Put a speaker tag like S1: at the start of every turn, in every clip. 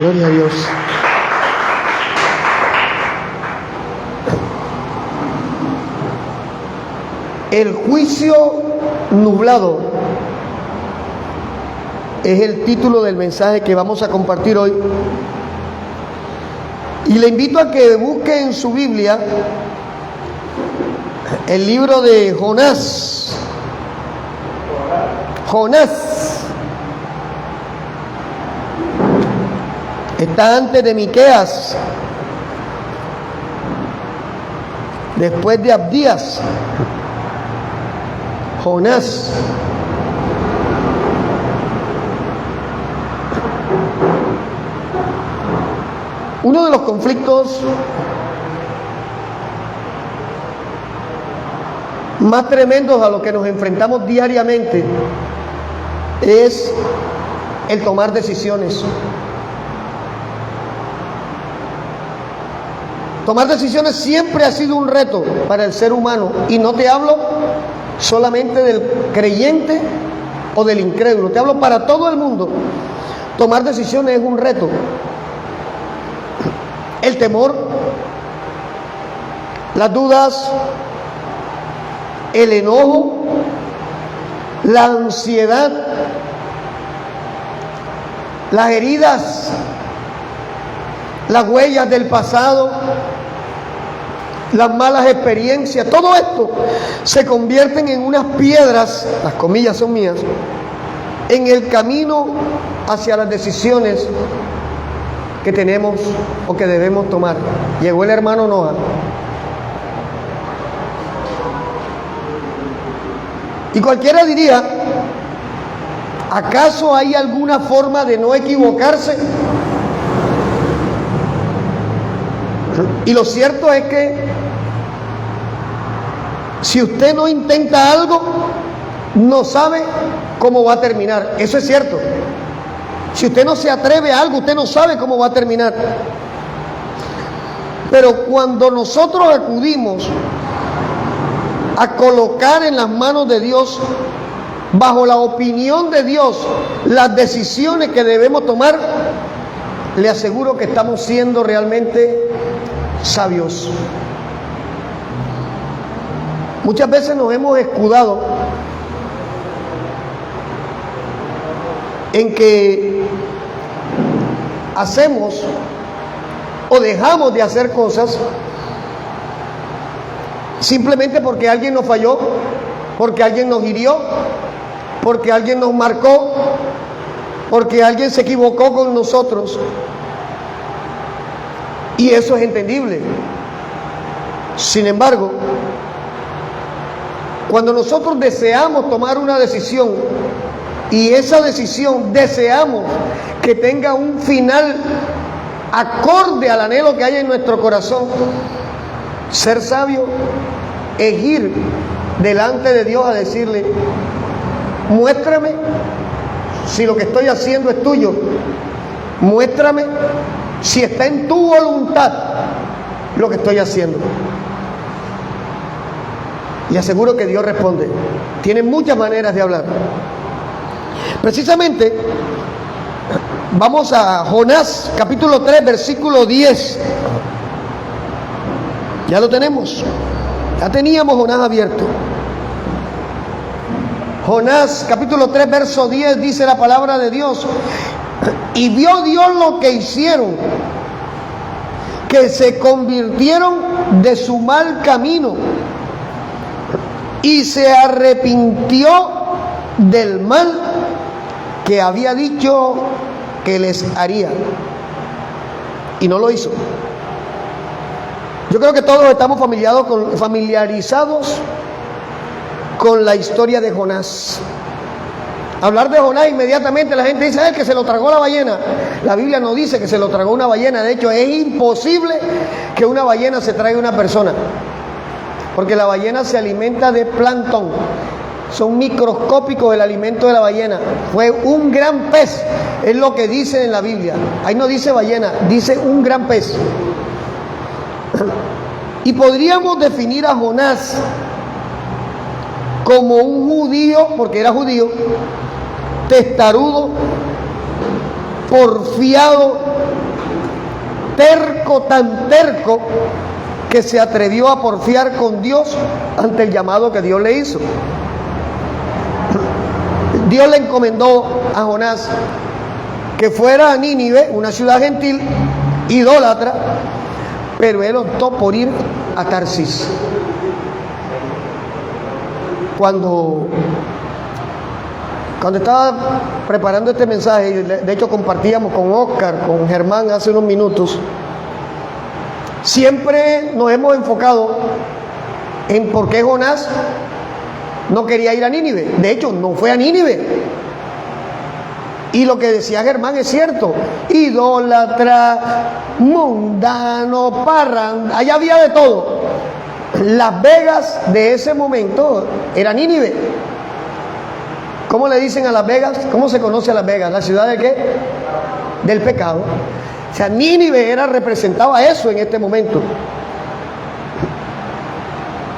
S1: Gloria a Dios. El juicio nublado es el título del mensaje que vamos a compartir hoy. Y le invito a que busque en su Biblia el libro de Jonás. Jonás. Está antes de Miqueas, después de Abdías. Jonás. Uno de los conflictos más tremendos a los que nos enfrentamos diariamente es el tomar decisiones. Tomar decisiones siempre ha sido un reto para el ser humano, y no te hablo solamente del creyente o del incrédulo, te hablo para todo el mundo. Tomar decisiones es un reto. El temor, las dudas, el enojo, la ansiedad, las heridas, las huellas del pasado, las malas experiencias, todo esto se convierten en unas piedras, las comillas son mías, en el camino hacia las decisiones que tenemos o que debemos tomar. Llegó el hermano Noah. Y cualquiera diría, ¿acaso hay alguna forma de no equivocarse? Y lo cierto es que si usted no intenta algo, no sabe cómo va a terminar. Eso es cierto. Si usted no se atreve a algo, usted no sabe cómo va a terminar. Pero cuando nosotros acudimos a colocar en las manos de Dios, bajo la opinión de Dios, las decisiones que debemos tomar, le aseguro que estamos siendo realmente sabios. Muchas veces nos hemos escudado en que hacemos o dejamos de hacer cosas simplemente porque alguien nos falló, porque alguien nos hirió, porque alguien nos marcó, porque alguien se equivocó con nosotros. Y eso es entendible. Sin embargo, cuando nosotros deseamos tomar una decisión y esa decisión deseamos que tenga un final acorde al anhelo que hay en nuestro corazón, ser sabio es ir delante de Dios a decirle: muéstrame si lo que estoy haciendo es tuyo, muéstrame si está en tu voluntad lo que estoy haciendo. Y aseguro que Dios responde. Tiene muchas maneras de hablar. Precisamente, vamos a Jonás, capítulo 3, versículo 10. Ya lo tenemos. Ya teníamos Jonás abierto. Jonás, capítulo 3, verso 10, dice la palabra de Dios: y vio Dios lo que hicieron, que se convirtieron de su mal camino, y se arrepintió del mal que había dicho que les haría, y no lo hizo. Yo creo que todos estamos familiarizados con la historia de Jonás. Hablar de Jonás, inmediatamente la gente dice: que se lo tragó la ballena. La Biblia no dice que se lo tragó una ballena. De hecho, es imposible que una ballena se traiga una persona, porque la ballena se alimenta de plancton. Son microscópicos el alimento de la ballena. Fue un gran pez, es lo que dice en la Biblia. Ahí no dice ballena, dice un gran pez. Y podríamos definir a Jonás como un judío, porque era judío, testarudo, porfiado, tan terco, que se atrevió a porfiar con Dios ante el llamado que Dios le hizo. Dios le encomendó a Jonás que fuera a Nínive, una ciudad gentil, idólatra, pero él optó por ir a Tarsis. Cuando estaba preparando este mensaje, de hecho compartíamos con Oscar, con Germán hace unos minutos, siempre nos hemos enfocado en por qué Jonás no quería ir a Nínive. De hecho, no fue a Nínive. Y lo que decía Germán es cierto: idólatra, mundano, parranda, allá había de todo. Las Vegas de ese momento era Nínive. ¿Cómo le dicen a Las Vegas? ¿Cómo se conoce a Las Vegas? ¿La ciudad de qué? Del pecado. O sea, Nínive representaba eso en este momento.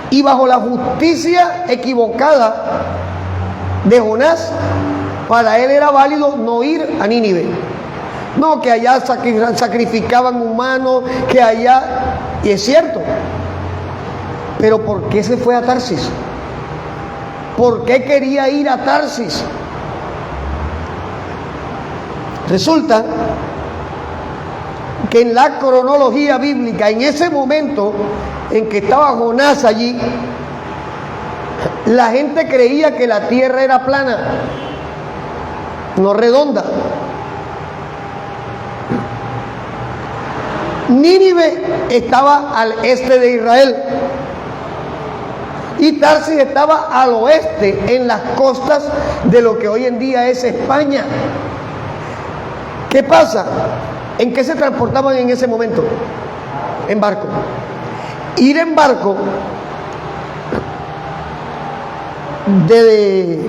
S1: Y bajo la justicia equivocada de Jonás, para él era válido no ir a Nínive. No, que allá sacrificaban humanos, que allá... Y es cierto. Pero ¿por qué se fue a Tarsis? ¿Por qué quería ir a Tarsis? Resulta que en la cronología bíblica, en ese momento en que estaba Jonás allí, la gente creía que la tierra era plana, no redonda. Nínive estaba al este de Israel y Tarsis estaba al oeste, en las costas de lo que hoy en día es España. ¿Qué pasa? ¿En qué se transportaban en ese momento? En barco. Ir en barco de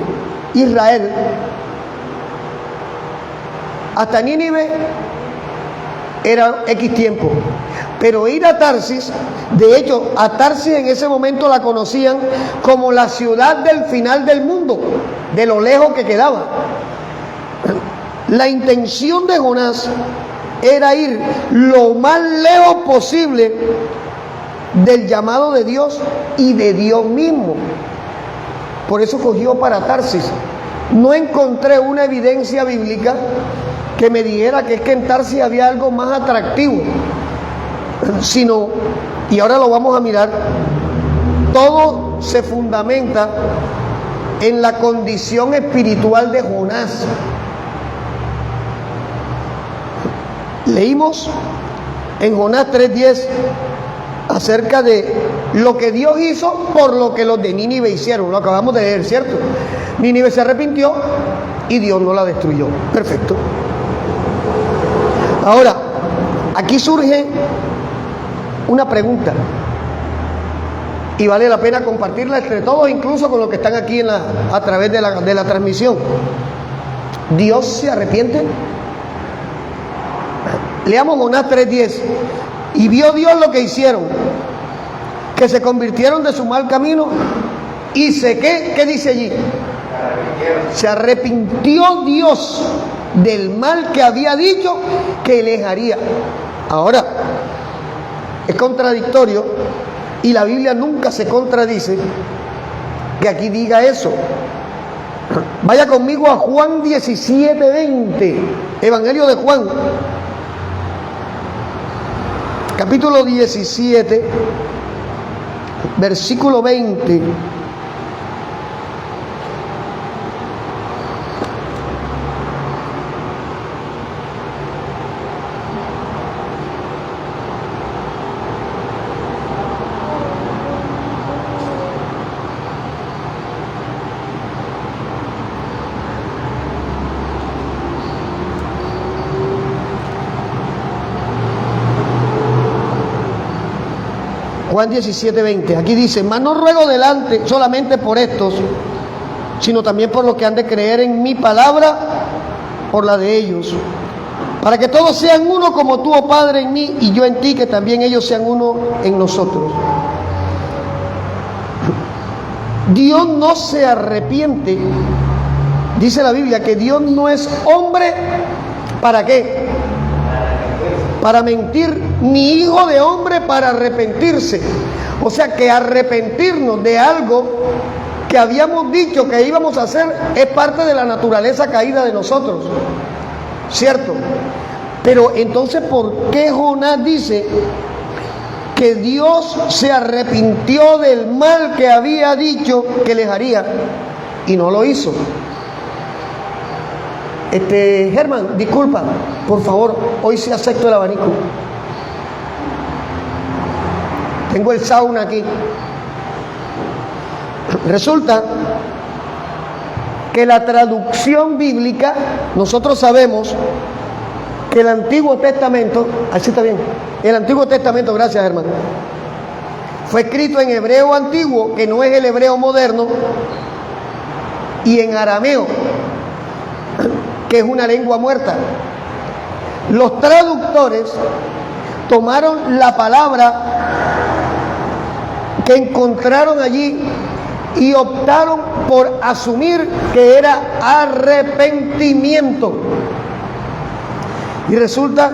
S1: Israel hasta Nínive era X tiempo, pero ir a Tarsis, de hecho a Tarsis en ese momento la conocían como la ciudad del final del mundo, de lo lejos que quedaba. La intención de Jonás era ir lo más lejos posible del llamado de Dios y de Dios mismo. Por eso cogió para Tarsis. No encontré una evidencia bíblica que me dijera que es que en Tarsis había algo más atractivo, sino, y ahora lo vamos a mirar, todo se fundamenta en la condición espiritual de Jonás. Leímos en Jonás 3:10 acerca de lo que Dios hizo por lo que los de Nínive hicieron. Lo acabamos de leer, ¿cierto? Nínive se arrepintió y Dios no la destruyó. Perfecto. Ahora, aquí surge una pregunta y vale la pena compartirla entre todos, incluso con los que están aquí a través de la transmisión. ¿Dios se arrepiente? Leamos Jonás 3:10. Y vio Dios lo que hicieron, que se convirtieron de su mal camino y ¿qué dice allí? Se arrepintió Dios del mal que había dicho que les haría. Ahora, es contradictorio, y la Biblia nunca se contradice, que aquí diga eso. Vaya conmigo a Juan 17:20, Evangelio de Juan, capítulo 17, versículo 20. Juan 17:20, aquí dice: mas no ruego delante solamente por estos, sino también por los que han de creer en mi palabra, por la de ellos, para que todos sean uno como tú, oh Padre, en mí y yo en ti, que también ellos sean uno en nosotros. Dios no se arrepiente. Dice la Biblia que Dios no es hombre, ¿para qué? para mentir, ni hijo de hombre para arrepentirse. O sea que arrepentirnos de algo que habíamos dicho que íbamos a hacer es parte de la naturaleza caída de nosotros, ¿cierto? Pero entonces, ¿por qué Jonás dice que Dios se arrepintió del mal que había dicho que les haría y no lo hizo? Germán, disculpa, por favor, hoy sí acepto el abanico. Tengo el sauna aquí. Resulta que la traducción bíblica, nosotros sabemos que el Antiguo Testamento, así está bien, el Antiguo Testamento, gracias hermano, fue escrito en hebreo antiguo, que no es el hebreo moderno, y en arameo, que es una lengua muerta. Los traductores tomaron la palabra que encontraron allí y optaron por asumir que era arrepentimiento. Y resulta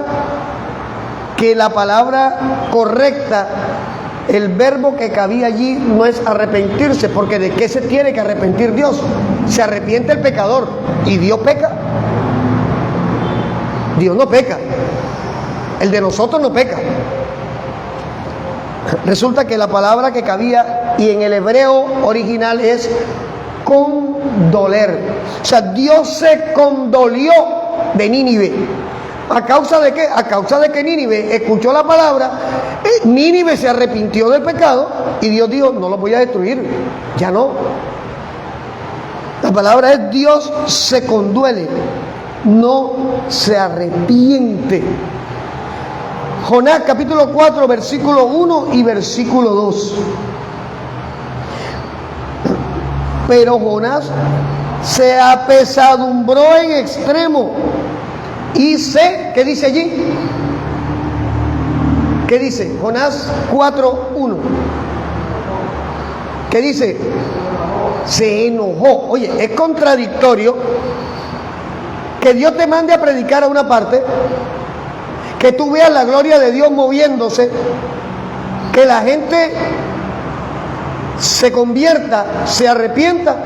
S1: que la palabra correcta, el verbo que cabía allí no es arrepentirse, porque ¿de qué se tiene que arrepentir Dios? Se arrepiente el pecador y Dios peca. Dios no peca, el de nosotros no peca. Resulta que la palabra que cabía y en el hebreo original es condoler. O sea, Dios se condolió de Nínive. ¿A causa de qué? A causa de que Nínive escuchó la palabra, Nínive se arrepintió del pecado y Dios dijo, no lo voy a destruir, ya no. La palabra es Dios se conduele, no se arrepiente. Jonás capítulo 4, versículo 1 y versículo 2. Pero Jonás se apesadumbró en extremo y ¿qué dice allí? ¿Qué dice? Jonás 4, 1. ¿Qué dice? Se enojó. Oye, es contradictorio que Dios te mande a predicar a una parte, que tú veas la gloria de Dios moviéndose, que la gente se convierta, se arrepienta,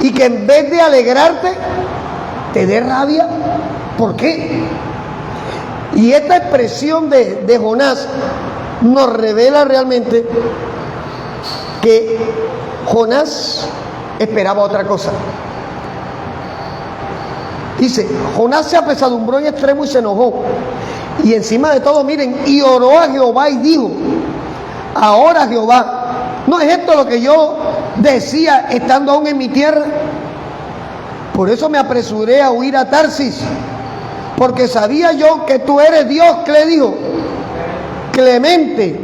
S1: y que en vez de alegrarte, te dé rabia. ¿Por qué? Y esta expresión de Jonás nos revela realmente que Jonás esperaba otra cosa. Dice, Jonás se apesadumbró en extremo y se enojó. Y encima de todo, miren, y oró a Jehová y dijo, ahora Jehová, ¿no es esto lo que yo decía estando aún en mi tierra? Por eso me apresuré a huir a Tarsis, porque sabía yo que tú eres Dios, que le dijo, clemente,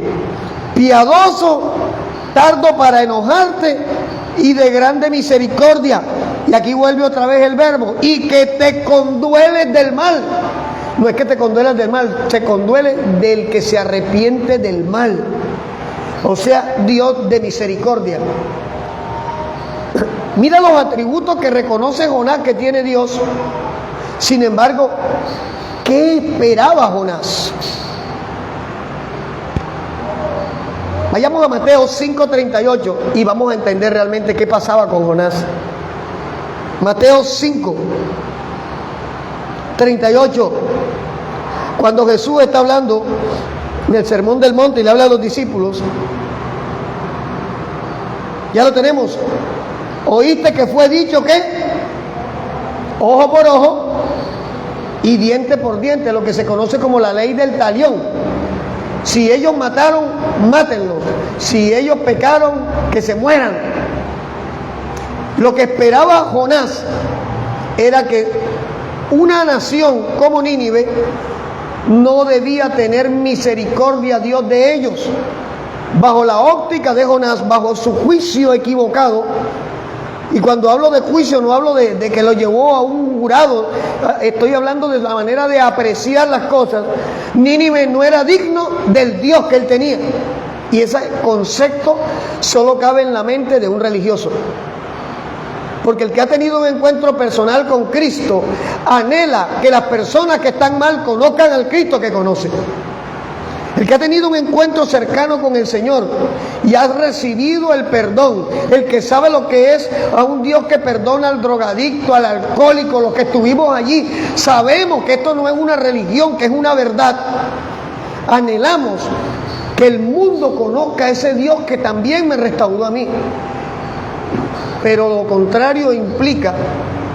S1: piadoso, tardo para enojarte y de grande misericordia. Y aquí vuelve otra vez el verbo, y que te condueles del mal. No es que te conduelas del mal, se conduele del que se arrepiente del mal. O sea, Dios de misericordia. Mira los atributos que reconoce Jonás que tiene Dios. Sin embargo, ¿qué esperaba Jonás? Vayamos a Mateo 5:38 y vamos a entender realmente qué pasaba con Jonás. Mateo 5:38, cuando Jesús está hablando en el Sermón del Monte y le habla a los discípulos. Ya lo tenemos. ¿Oíste que fue dicho que ojo por ojo y diente por diente, lo que se conoce como la ley del talión? Si ellos mataron, mátenlos. Si ellos pecaron, que se mueran. Lo que esperaba Jonás era que una nación como Nínive no debía tener misericordia a Dios de ellos. Bajo la óptica de Jonás, bajo su juicio equivocado, y cuando hablo de juicio no hablo de que lo llevó a un jurado, estoy hablando de la manera de apreciar las cosas. Nínive no era digno del Dios que él tenía, y ese concepto solo cabe en la mente de un religioso. Porque el que ha tenido un encuentro personal con Cristo anhela que las personas que están mal conozcan al Cristo que conocen. El que ha tenido un encuentro cercano con el Señor y ha recibido el perdón, el que sabe lo que es a un Dios que perdona al drogadicto, al alcohólico, los que estuvimos allí, sabemos que esto no es una religión, que es una verdad. Anhelamos que el mundo conozca a ese Dios que también me restauró a mí. Pero lo contrario implica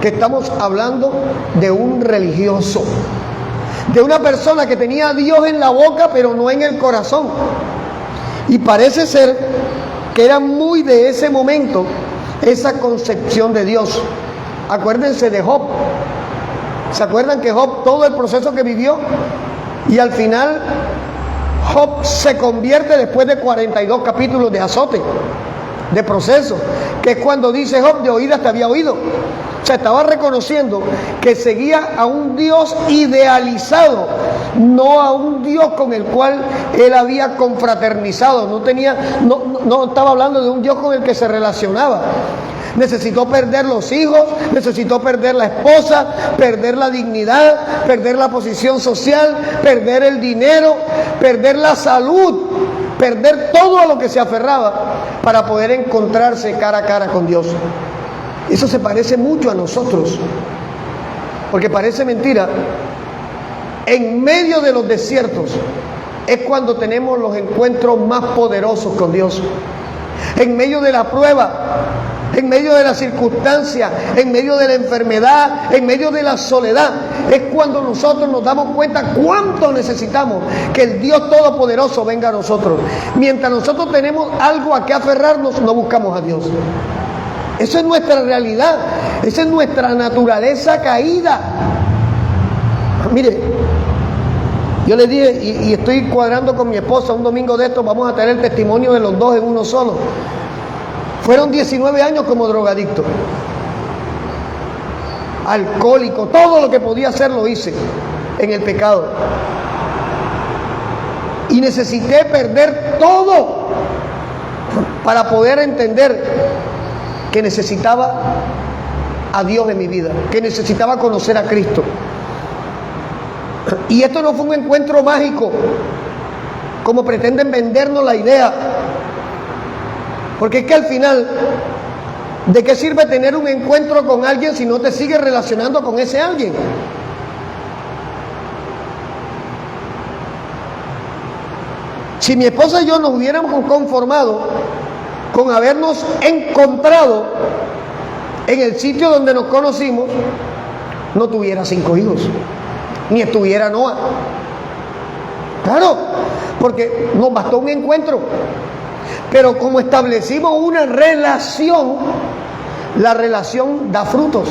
S1: que estamos hablando de un religioso, de una persona que tenía a Dios en la boca pero no en el corazón. Y parece ser que era muy de ese momento esa concepción de Dios. Acuérdense de Job. ¿Se acuerdan que Job, todo el proceso que vivió? Y al final Job se convierte después de 42 capítulos de azote, de proceso, que es cuando dice Job: de oídas te había oído. O sea, estaba reconociendo que seguía a un Dios idealizado, no a un Dios con el cual él había confraternizado. No estaba hablando de un Dios con el que se relacionaba. Necesitó perder los hijos, necesitó perder la esposa, perder la dignidad, perder la posición social, perder el dinero, perder la salud, perder todo a lo que se aferraba para poder encontrarse cara a cara con Dios. Eso se parece mucho a nosotros, porque parece mentira. En medio de los desiertos es cuando tenemos los encuentros más poderosos con Dios. En medio de la prueba, en medio de la circunstancia, en medio de la enfermedad, en medio de la soledad, es cuando nosotros nos damos cuenta cuánto necesitamos que el Dios Todopoderoso venga a nosotros. Mientras nosotros tenemos algo a que aferrarnos, no buscamos a Dios. Eso es nuestra realidad, esa es nuestra naturaleza caída. Mire, yo le dije, y estoy cuadrando con mi esposa, un domingo de estos vamos a tener el testimonio de los dos en uno solo. Fueron 19 años como drogadicto, alcohólico, todo lo que podía hacer lo hice en el pecado. Y necesité perder todo para poder entender que necesitaba a Dios en mi vida, que necesitaba conocer a Cristo. Y esto no fue un encuentro mágico, como pretenden vendernos la idea. Porque es que al final, ¿de qué sirve tener un encuentro con alguien si no te sigues relacionando con ese alguien? Si mi esposa y yo nos hubiéramos conformado con habernos encontrado en el sitio donde nos conocimos, no tuviera 5 hijos, ni estuviera Noah. Claro, porque nos bastó un encuentro. Pero como establecimos una relación, la relación da frutos.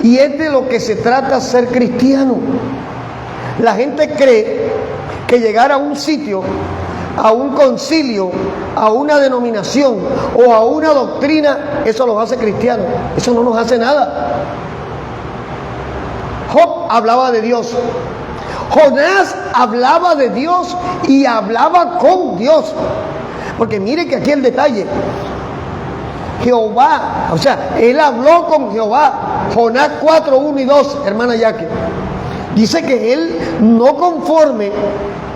S1: Y es de lo que se trata ser cristiano. La gente cree que llegar a un sitio, a un concilio, a una denominación o a una doctrina, eso los hace cristianos. Eso no nos hace nada. Job hablaba de Dios. Jonás hablaba de Dios y hablaba con Dios. Porque mire que aquí el detalle. Jehová, o sea, él habló con Jehová. Jonás 4, 1 y 2, hermana Yaque. Dice que él, no conforme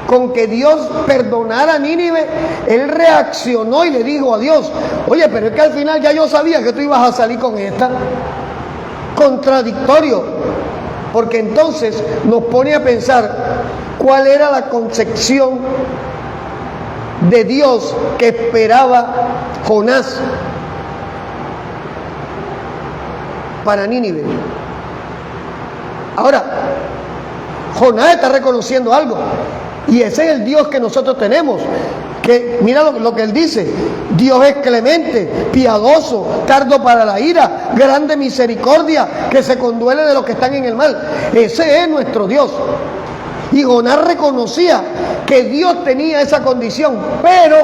S1: con que Dios perdonara a Nínive, él reaccionó y le dijo a Dios: oye, pero es que al final ya yo sabía que tú ibas a salir con esta. Contradictorio, porque entonces nos pone a pensar cuál era la concepción de Dios que esperaba Jonás para Nínive. Ahora, Jonás está reconociendo algo, y ese es el Dios que nosotros tenemos. Que mira lo que él dice: Dios es clemente, piadoso, tardo para la ira, grande misericordia, que se conduele de los que están en el mal. Ese es nuestro Dios. Y Jonás reconocía que Dios tenía esa condición, pero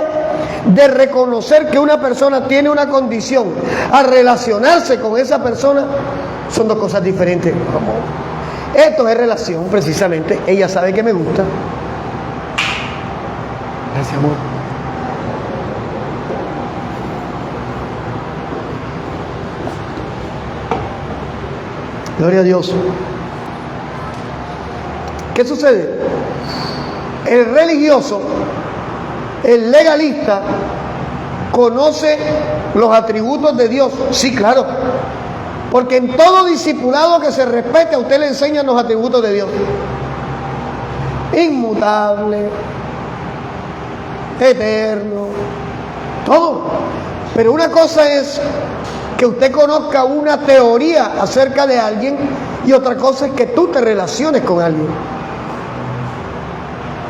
S1: de reconocer que una persona tiene una condición a relacionarse con esa persona son dos cosas diferentes. Esto es relación, precisamente. Ella sabe que me gusta. Gracias, amor. Gloria a Dios. ¿Qué sucede? El religioso, el legalista, conoce los atributos de Dios. Sí, claro. Porque en todo discipulado que se respete, a usted le enseñan los atributos de Dios. Inmutable, eterno, todo. Pero una cosa es que usted conozca una teoría acerca de alguien y otra cosa es que tú te relaciones con alguien.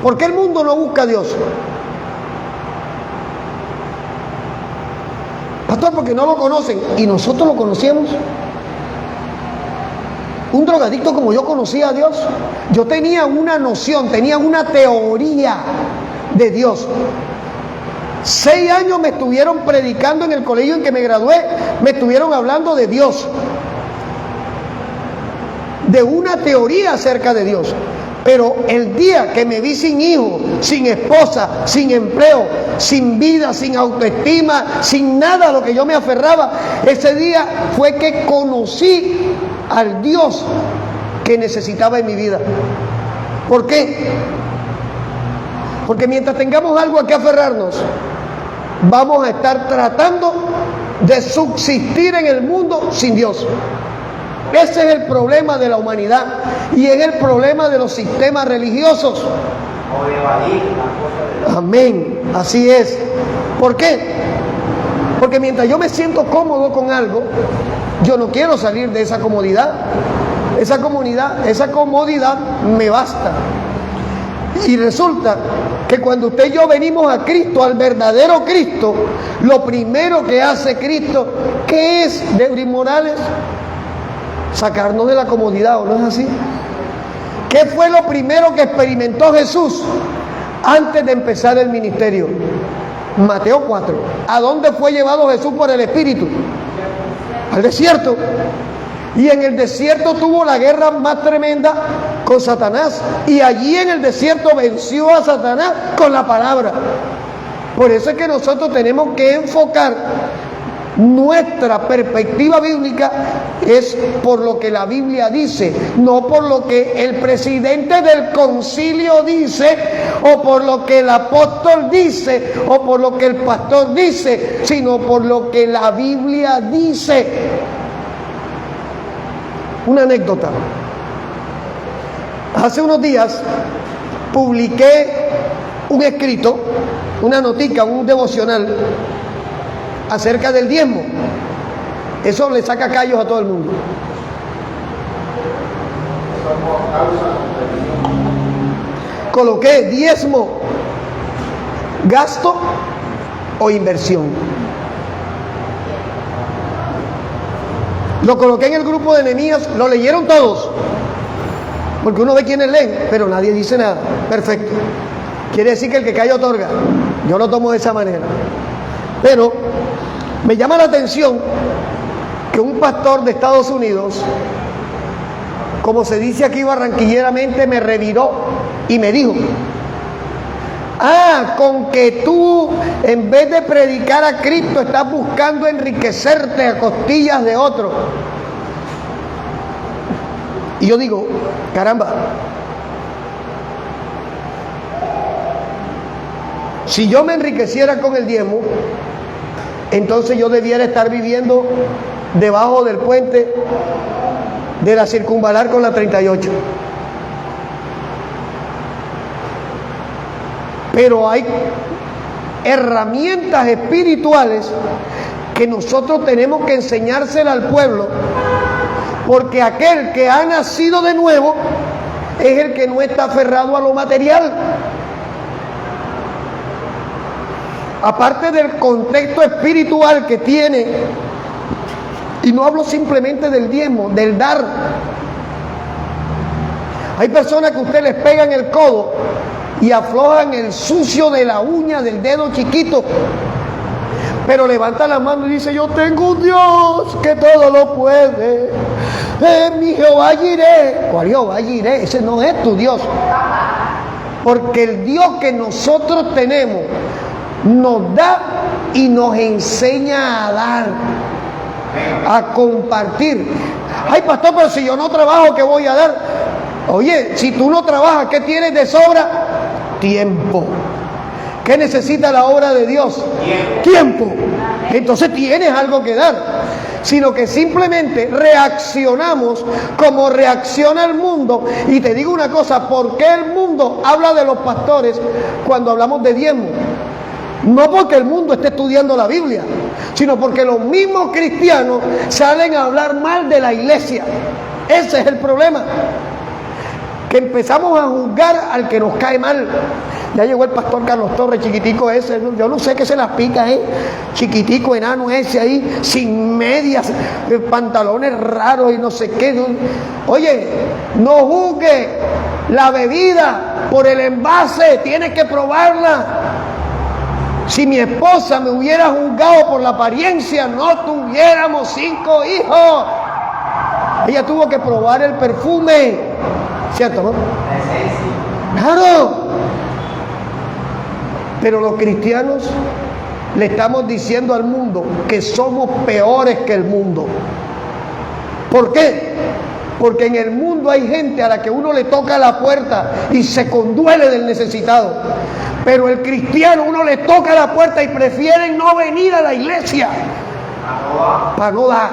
S1: ¿Por qué el mundo no busca a Dios? Pastor, porque no lo conocen y nosotros lo conocíamos. Un drogadicto como yo conocía a Dios. Yo tenía una noción, tenía una teoría de Dios. 6 años me estuvieron predicando en el colegio en que me gradué, me estuvieron hablando de Dios, de una teoría acerca de Dios. Pero el día que me vi sin hijo, sin esposa, sin empleo, sin vida, sin autoestima, sin nada a lo que yo me aferraba, ese día fue que conocí al Dios que necesitaba en mi vida. ¿Por qué? Porque mientras tengamos algo a que aferrarnos, vamos a estar tratando de subsistir en el mundo sin Dios. Ese es el problema de la humanidad y es el problema de los sistemas religiosos. Amén, así es. ¿Por qué? Porque mientras yo me siento cómodo con algo, yo no quiero salir de esa comodidad. Esa comodidad me basta. Y resulta que cuando usted y yo venimos a Cristo, al verdadero Cristo, lo primero que hace Cristo, ¿qué es, Debris Morales? Sacarnos de la comodidad, ¿o no es así? ¿Qué fue lo primero que experimentó Jesús antes de empezar el ministerio? Mateo 4. ¿A dónde fue llevado Jesús por el Espíritu? Al desierto. Y en el desierto tuvo la guerra más tremenda con Satanás. Y allí en el desierto venció a Satanás con la palabra. Por eso es que nosotros tenemos que enfocar nuestra perspectiva bíblica es por lo que la Biblia dice, no por lo que el presidente del concilio dice, o por lo que el apóstol dice, o por lo que el pastor dice, sino por lo que la Biblia dice. Una anécdota. Hace unos días publiqué un escrito, una notica, un devocional acerca del diezmo. Eso le saca callos a todo el mundo. Coloqué diezmo, gasto o inversión. Lo coloqué en el grupo de Nehemías, lo leyeron todos, porque uno ve quiénes leen, pero nadie dice nada. Perfecto. Quiere decir que el que calla otorga. Yo lo tomo de esa manera. Pero me llama la atención que un pastor de Estados Unidos, como se dice aquí barranquilleramente, me reviró y me dijo: con que tú en vez de predicar a Cristo estás buscando enriquecerte a costillas de otro. Y yo digo, caramba, si yo me enriqueciera con el diezmo, entonces yo debiera estar viviendo debajo del puente de la Circunvalar con la 38. Pero hay herramientas espirituales que nosotros tenemos que enseñárselas al pueblo, porque aquel que ha nacido de nuevo es el que no está aferrado a lo material. Aparte del contexto espiritual que tiene, y no hablo simplemente del diezmo, del dar. Hay personas que usted les pega en el codo y aflojan el sucio de la uña del dedo chiquito, pero levanta la mano y dice: yo tengo un Dios que todo lo puede, mi Jehová Jireh. ¿Cuál Jehová Jireh? Ese no es tu Dios, porque el Dios que nosotros tenemos nos da y nos enseña a dar, a compartir. Ay, pastor, pero si yo no trabajo, ¿qué voy a dar? Oye, si tú no trabajas, ¿qué tienes de sobra? Tiempo. ¿Qué necesita la obra de Dios? Tiempo. Entonces tienes algo que dar. Sino que simplemente reaccionamos como reacciona el mundo. Y te digo una cosa, ¿por qué el mundo habla de los pastores cuando hablamos de diezmo? No porque el mundo esté estudiando la Biblia, sino porque los mismos cristianos salen a hablar mal de la iglesia. Ese es el problema. Que empezamos a juzgar al que nos cae mal. Ya llegó el pastor Carlos Torres, chiquitico ese, yo no sé qué se las pica, chiquitico, enano ese ahí, sin medias, pantalones raros y no sé qué. Oye, no juzgue la bebida por el envase, tienes que probarla. Si mi esposa me hubiera juzgado por la apariencia, no tuviéramos 5 hijos. Ella tuvo que probar el perfume, ¿cierto, no? Claro. Pero los cristianos le estamos diciendo al mundo que somos peores que el mundo. ¿Por qué? Porque en el mundo hay gente a la que uno le toca la puerta y se conduele del necesitado. Pero el cristiano, uno le toca la puerta y prefieren no venir a la iglesia para no dar.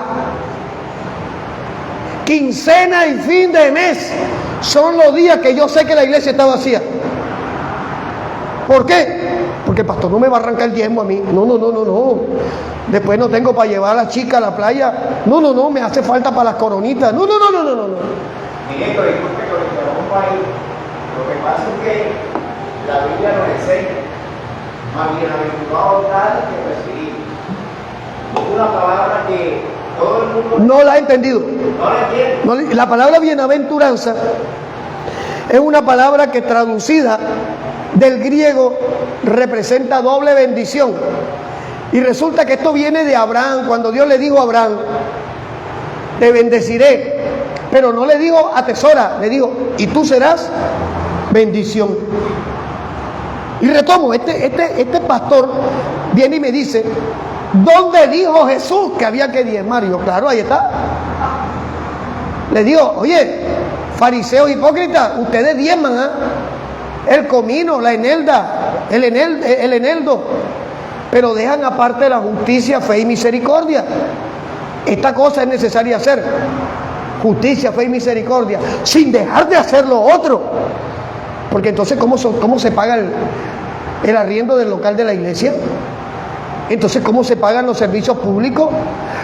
S1: Quincena y fin de mes son los días que yo sé que la iglesia está vacía. ¿Por qué? Porque el pastor no me va a arrancar el diezmo a mí. No. Después no tengo para llevar a la chica a la playa. No, me hace falta para las coronitas. No.
S2: Ministro, disculpe que lo interrumpa ahí. Lo que pasa es que la Biblia nos enseña, más bienaventurado tal que recibir. Es una palabra que todo el mundo
S1: no la ha entendido.
S2: No la entiende.
S1: La palabra bienaventuranza es una palabra que traducida del griego representa doble bendición. Y resulta que esto viene de Abraham. Cuando Dios le dijo a Abraham, te bendeciré, pero no le digo atesora, le digo, y tú serás bendición. Y retomo, este pastor viene y me dice, ¿dónde dijo Jesús que había que diezmar? Y yo, claro, ahí está. Le digo, oye, fariseos hipócritas, ustedes diezman, ¿ah? El comino, la enelda, el eneldo, pero dejan aparte la justicia, fe y misericordia. Esta cosa es necesaria hacer, justicia, fe y misericordia, sin dejar de hacer lo otro. Porque entonces, ¿cómo se paga el arriendo del local de la iglesia? Entonces, ¿cómo se pagan los servicios públicos?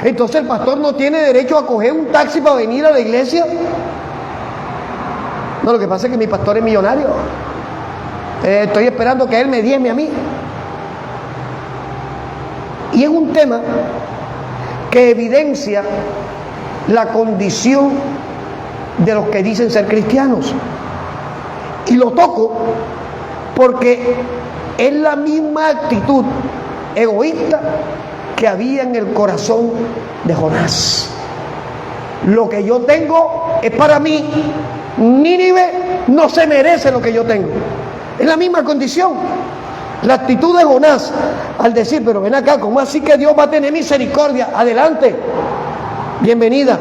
S1: Entonces, ¿el pastor no tiene derecho a coger un taxi para venir a la iglesia? No, lo que pasa es que mi pastor es millonario. Estoy esperando que él me diezme a mí. Y es un tema que evidencia la condición de los que dicen ser cristianos. Y lo toco porque es la misma actitud egoísta que había en el corazón de Jonás. Lo que yo tengo es para mí. Nínive no se merece lo que yo tengo. Es la misma condición. La actitud de Jonás al decir, pero ven acá, ¿cómo así que Dios va a tener misericordia? Adelante, bienvenida.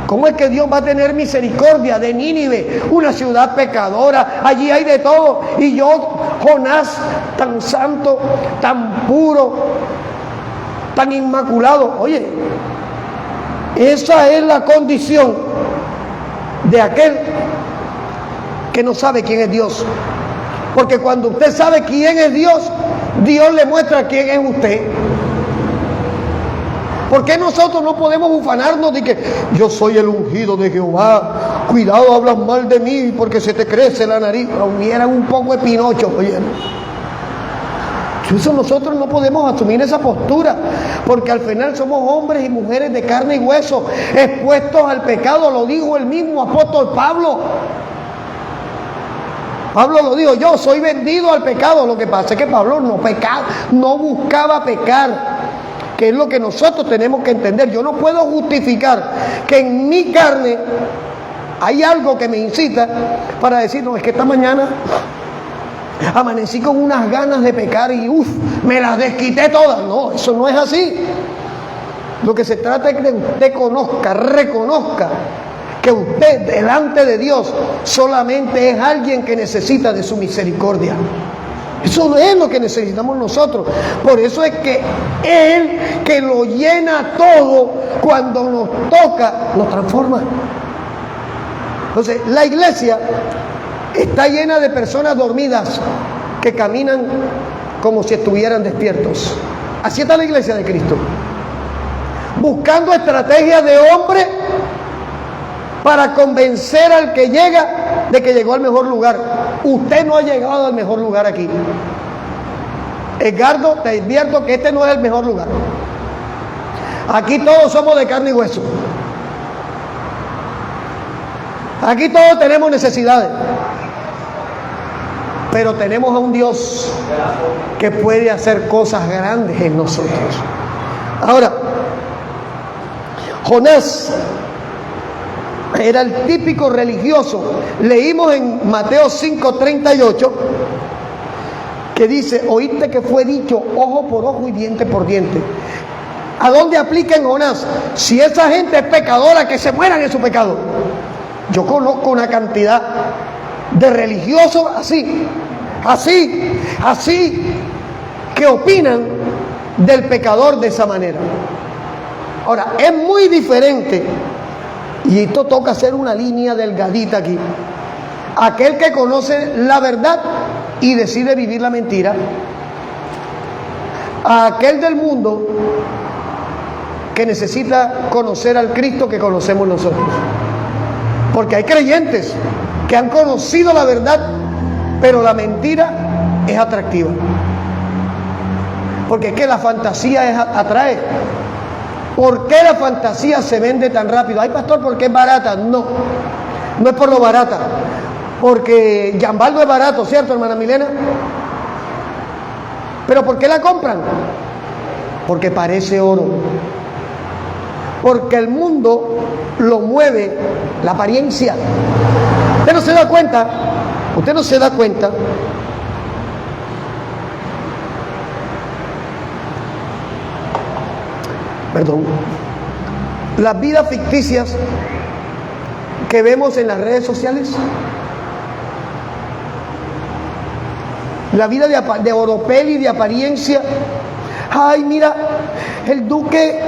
S1: ¿Cómo es que Dios va a tener misericordia de Nínive, una ciudad pecadora? Allí hay de todo. Y yo, Jonás, tan santo, tan puro, tan inmaculado. Oye, esa es la condición de aquel que no sabe quién es Dios. Porque cuando usted sabe quién es Dios, Dios le muestra quién es usted. ¿Por qué nosotros no podemos ufanarnos de que yo soy el ungido de Jehová? Cuidado, hablas mal de mí porque se te crece la nariz. Hubieran un poco de Pinocho, oye. Eso nosotros no podemos asumir esa postura, porque al final somos hombres y mujeres de carne y hueso, expuestos al pecado. Lo dijo el mismo apóstol Pablo. Pablo lo dijo, yo soy vendido al pecado. Lo que pasa es que Pablo no pecaba, no buscaba pecar, que es lo que nosotros tenemos que entender. Yo no puedo justificar que en mi carne hay algo que me incita para decir, no, es que esta mañana amanecí con unas ganas de pecar y me las desquité todas. No, eso no es así. Lo que se trata es que usted conozca, reconozca que usted delante de Dios solamente es alguien que necesita de su misericordia. Eso es lo que necesitamos nosotros. Por eso es que Él, que lo llena todo, cuando nos toca, nos transforma. Entonces, la iglesia está llena de personas dormidas que caminan como si estuvieran despiertos. Así está la iglesia de Cristo, buscando estrategias de hombre para convencer al que llega de que llegó al mejor lugar. Usted no ha llegado al mejor lugar aquí. Edgardo, te advierto que este no es el mejor lugar. Aquí todos somos de carne y hueso. Aquí todos tenemos necesidades. Pero tenemos a un Dios que puede hacer cosas grandes en nosotros. Ahora, Jonás era el típico religioso. Leímos en Mateo 5:38 que dice: oíste que fue dicho ojo por ojo y diente por diente. ¿A dónde aplica en Jonás? Si esa gente es pecadora, que se mueran en su pecado. Yo conozco una cantidad de religiosos así, que opinan del pecador de esa manera. Ahora, es muy diferente, y esto toca hacer una línea delgadita aquí, aquel que conoce la verdad y decide vivir la mentira, a aquel del mundo que necesita conocer al Cristo que conocemos nosotros. Porque hay creyentes que han conocido la verdad, pero la mentira es atractiva. Porque es que la fantasía atrae. ¿Por qué la fantasía se vende tan rápido? Ay, pastor, ¿por qué es barata? No es por lo barata. Porque Gianbaldo es barato, ¿cierto, hermana Milena? ¿Pero por qué la compran? Porque parece oro. Porque el mundo lo mueve la apariencia. Usted no se da cuenta. Perdón. Las vidas ficticias que vemos en las redes sociales, la vida de oropel y de apariencia. Ay, mira, el duque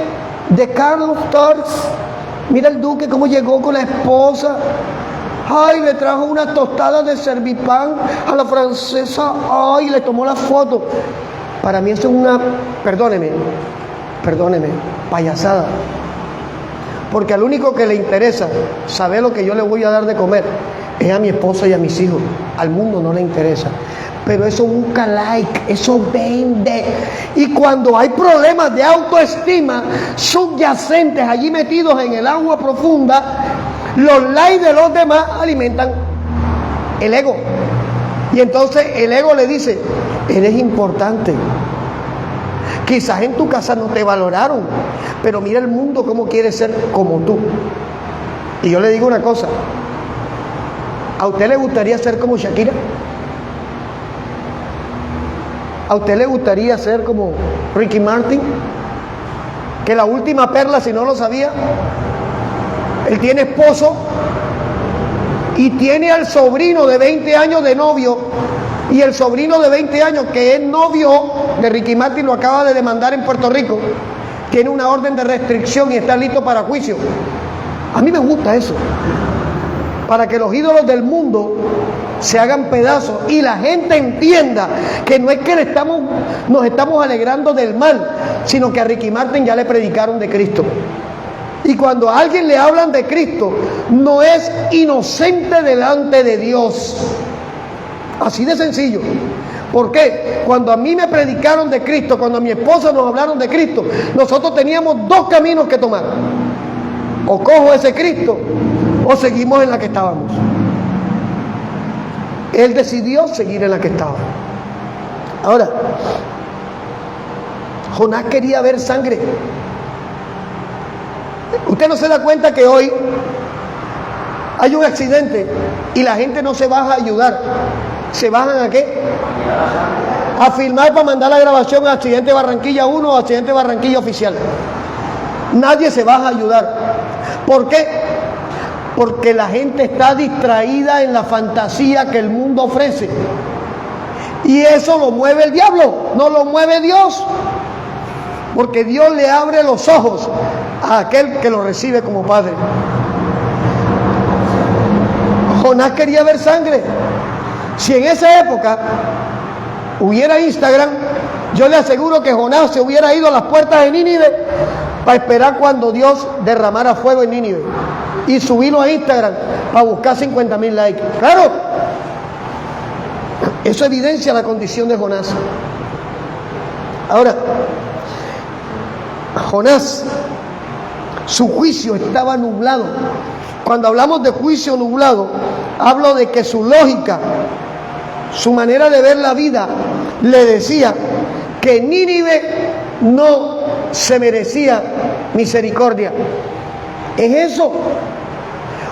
S1: de Carlos Torres, mira el duque cómo llegó con la esposa. Ay, le trajo una tostada de Servipan a la francesa. Ay, le tomó la foto. Para mí eso es una, perdóneme, payasada. Porque al único que le interesa saber lo que yo le voy a dar de comer es a mi esposa y a mis hijos. Al mundo no le interesa. Pero eso busca like, eso vende. Y cuando hay problemas de autoestima subyacentes allí metidos en el agua profunda, los likes de los demás alimentan el ego. Y entonces el ego le dice: eres importante. Quizás en tu casa no te valoraron, pero mira el mundo cómo quiere ser como tú. Y yo le digo una cosa: ¿a usted le gustaría ser como Shakira? ¿A usted le gustaría ser como Ricky Martin? Que la última perla, si no lo sabía, él tiene esposo y tiene al sobrino de 20 años de novio. Y el sobrino de 20 años, que es novio de Ricky Martin, lo acaba de demandar en Puerto Rico. Tiene una orden de restricción y está listo para juicio. A mí me gusta eso, para que los ídolos del mundo se hagan pedazos y la gente entienda que no es que nos estamos alegrando del mal, sino que a Ricky Martin ya le predicaron de Cristo. Y cuando a alguien le hablan de Cristo, no es inocente delante de Dios. Así de sencillo. ¿Por qué? Cuando a mí me predicaron de Cristo, cuando a mi esposa nos hablaron de Cristo, nosotros teníamos dos caminos que tomar: o cojo ese Cristo o seguimos en la que estábamos. Él decidió seguir en la que estaba. Ahora, Jonás quería ver sangre. Usted no se da cuenta que hoy hay un accidente y la gente no se baja a ayudar. ¿Se bajan a qué? A filmar para mandar la grabación a Accidente Barranquilla 1 o Accidente Barranquilla Oficial. nadie se va a ayudar. ¿Por qué? Porque la gente está distraída en la fantasía que el mundo ofrece. Y eso lo mueve el diablo, no lo mueve Dios. Porque Dios le abre los ojos a aquel que lo recibe como padre. Jonás quería ver sangre. Si en esa época hubiera Instagram, yo le aseguro que Jonás se hubiera ido a las puertas de Nínive para esperar cuando Dios derramara fuego en Nínive y subirlo a Instagram para buscar 50,000 likes. Claro, eso evidencia la condición de Jonás. Ahora, Jonás, su juicio estaba nublado. Cuando hablamos de juicio nublado, hablo de que su lógica, su manera de ver la vida, le decía que Nínive no se merecía misericordia. Es eso.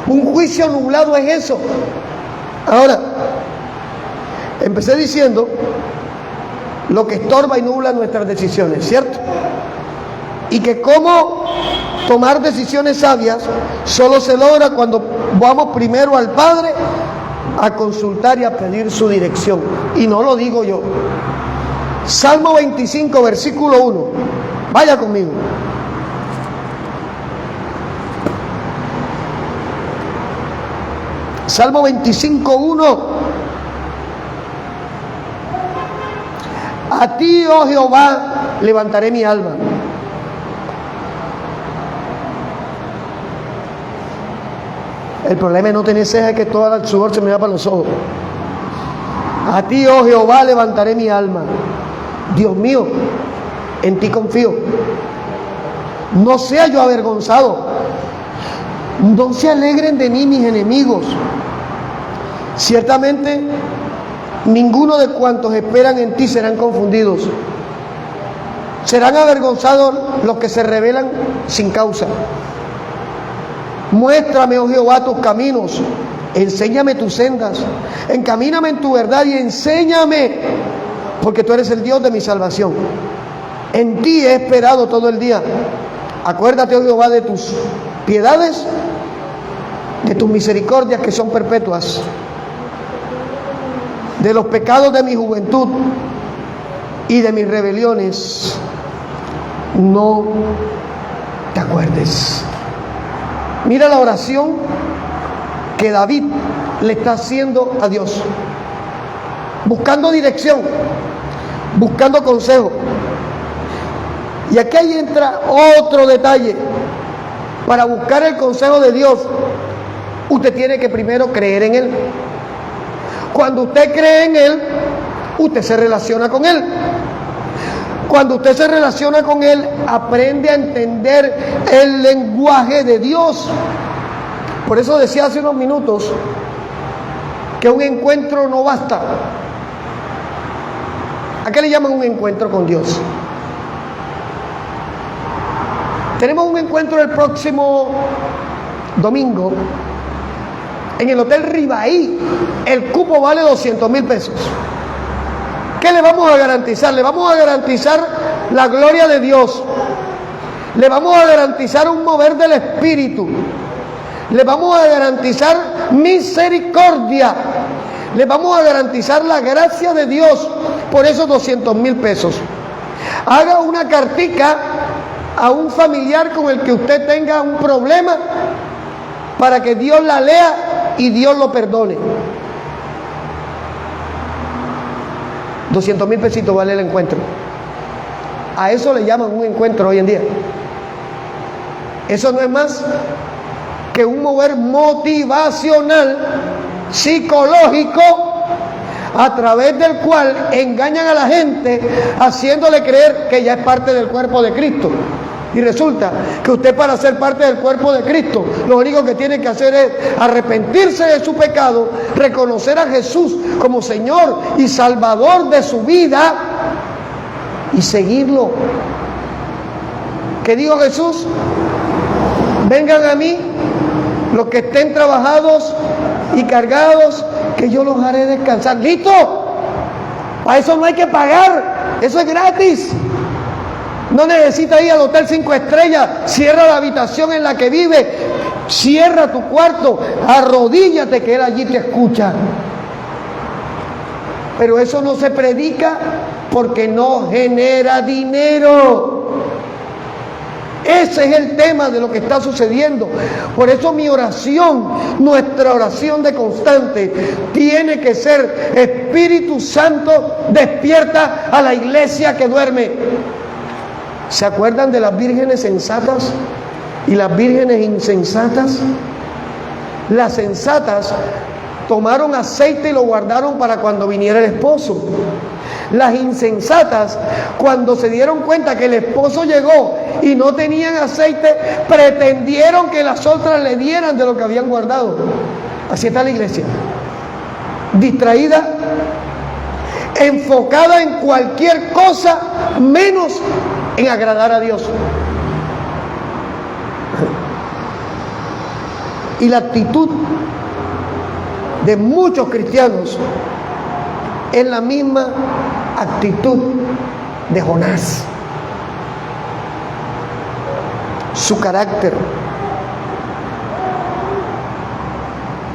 S1: Un juicio nublado es eso. Ahora, empecé diciendo lo que estorba y nubla nuestras decisiones, ¿cierto? Y que cómo tomar decisiones sabias solo se logra cuando vamos primero al Padre a consultar y a pedir su dirección. Y no lo digo yo. Salmo 25, versículo 1. Vaya conmigo. Salmo 25, 1. A ti, oh Jehová, levantaré mi alma. El problema es no tener ceja, que todo el sudor se me va para los ojos. A ti, oh Jehová, levantaré mi alma. Dios mío, en ti confío. No sea yo avergonzado. No se alegren de mí mis enemigos. Ciertamente, ninguno de cuantos esperan en ti serán confundidos. Serán avergonzados los que se rebelan sin causa. Muéstrame, oh Jehová, tus caminos, enséñame tus sendas, encamíname en tu verdad y enséñame, porque tú eres el Dios de mi salvación. En ti he esperado todo el día. Acuérdate, oh Jehová, de tus piedades, de tus misericordias que son perpetuas, de los pecados de mi juventud y de mis rebeliones. No te acuerdes. Mira la oración que David le está haciendo a Dios, buscando dirección, buscando consejo. Y aquí ahí entra otro detalle. Para buscar el consejo de Dios, usted tiene que primero creer en Él. Cuando usted cree en Él, usted se relaciona con Él. Cuando usted se relaciona con Él, aprende a entender el lenguaje de Dios. Por eso decía hace unos minutos que un encuentro no basta. ¿A qué le llaman un encuentro con Dios? Tenemos un encuentro el próximo domingo en el Hotel Ribaí. El cupo vale 200,000 pesos. ¿Qué le vamos a garantizar? Le vamos a garantizar la gloria de Dios. Le vamos a garantizar un mover del Espíritu. Le vamos a garantizar misericordia. Le vamos a garantizar la gracia de Dios por esos 200,000 pesos. Haga una cartica a un familiar con el que usted tenga un problema para que Dios la lea y Dios lo perdone. 200,000 pesitos vale el encuentro. A eso le llaman un encuentro hoy en día. Eso no es más que un mover motivacional, psicológico, a través del cual engañan a la gente haciéndole creer que ya es parte del cuerpo de Cristo. Y resulta que usted, para ser parte del cuerpo de Cristo, lo único que tiene que hacer es arrepentirse de su pecado, reconocer a Jesús como Señor y Salvador de su vida y seguirlo. ¿Qué dijo Jesús? Vengan a mí los que estén trabajados y cargados, que yo los haré descansar. ¡Listo! Para eso no hay que pagar, eso es gratis. No necesita ir al hotel 5 estrellas. Cierra la habitación en la que vive. Cierra tu cuarto. Arrodíllate que Él allí te escucha. Pero eso no se predica porque no genera dinero. Ese es el tema de lo que está sucediendo. Por eso mi oración, nuestra oración de constante, tiene que ser: Espíritu Santo, despierta a la iglesia que duerme. ¿Se acuerdan de las vírgenes sensatas y las vírgenes insensatas? Las sensatas tomaron aceite y lo guardaron para cuando viniera el esposo. Las insensatas, cuando se dieron cuenta que el esposo llegó y no tenían aceite, pretendieron que las otras le dieran de lo que habían guardado. Así está la iglesia, distraída, enfocada en cualquier cosa menos en agradar a Dios. Y la actitud de muchos cristianos es la misma actitud de Jonás. Su carácter,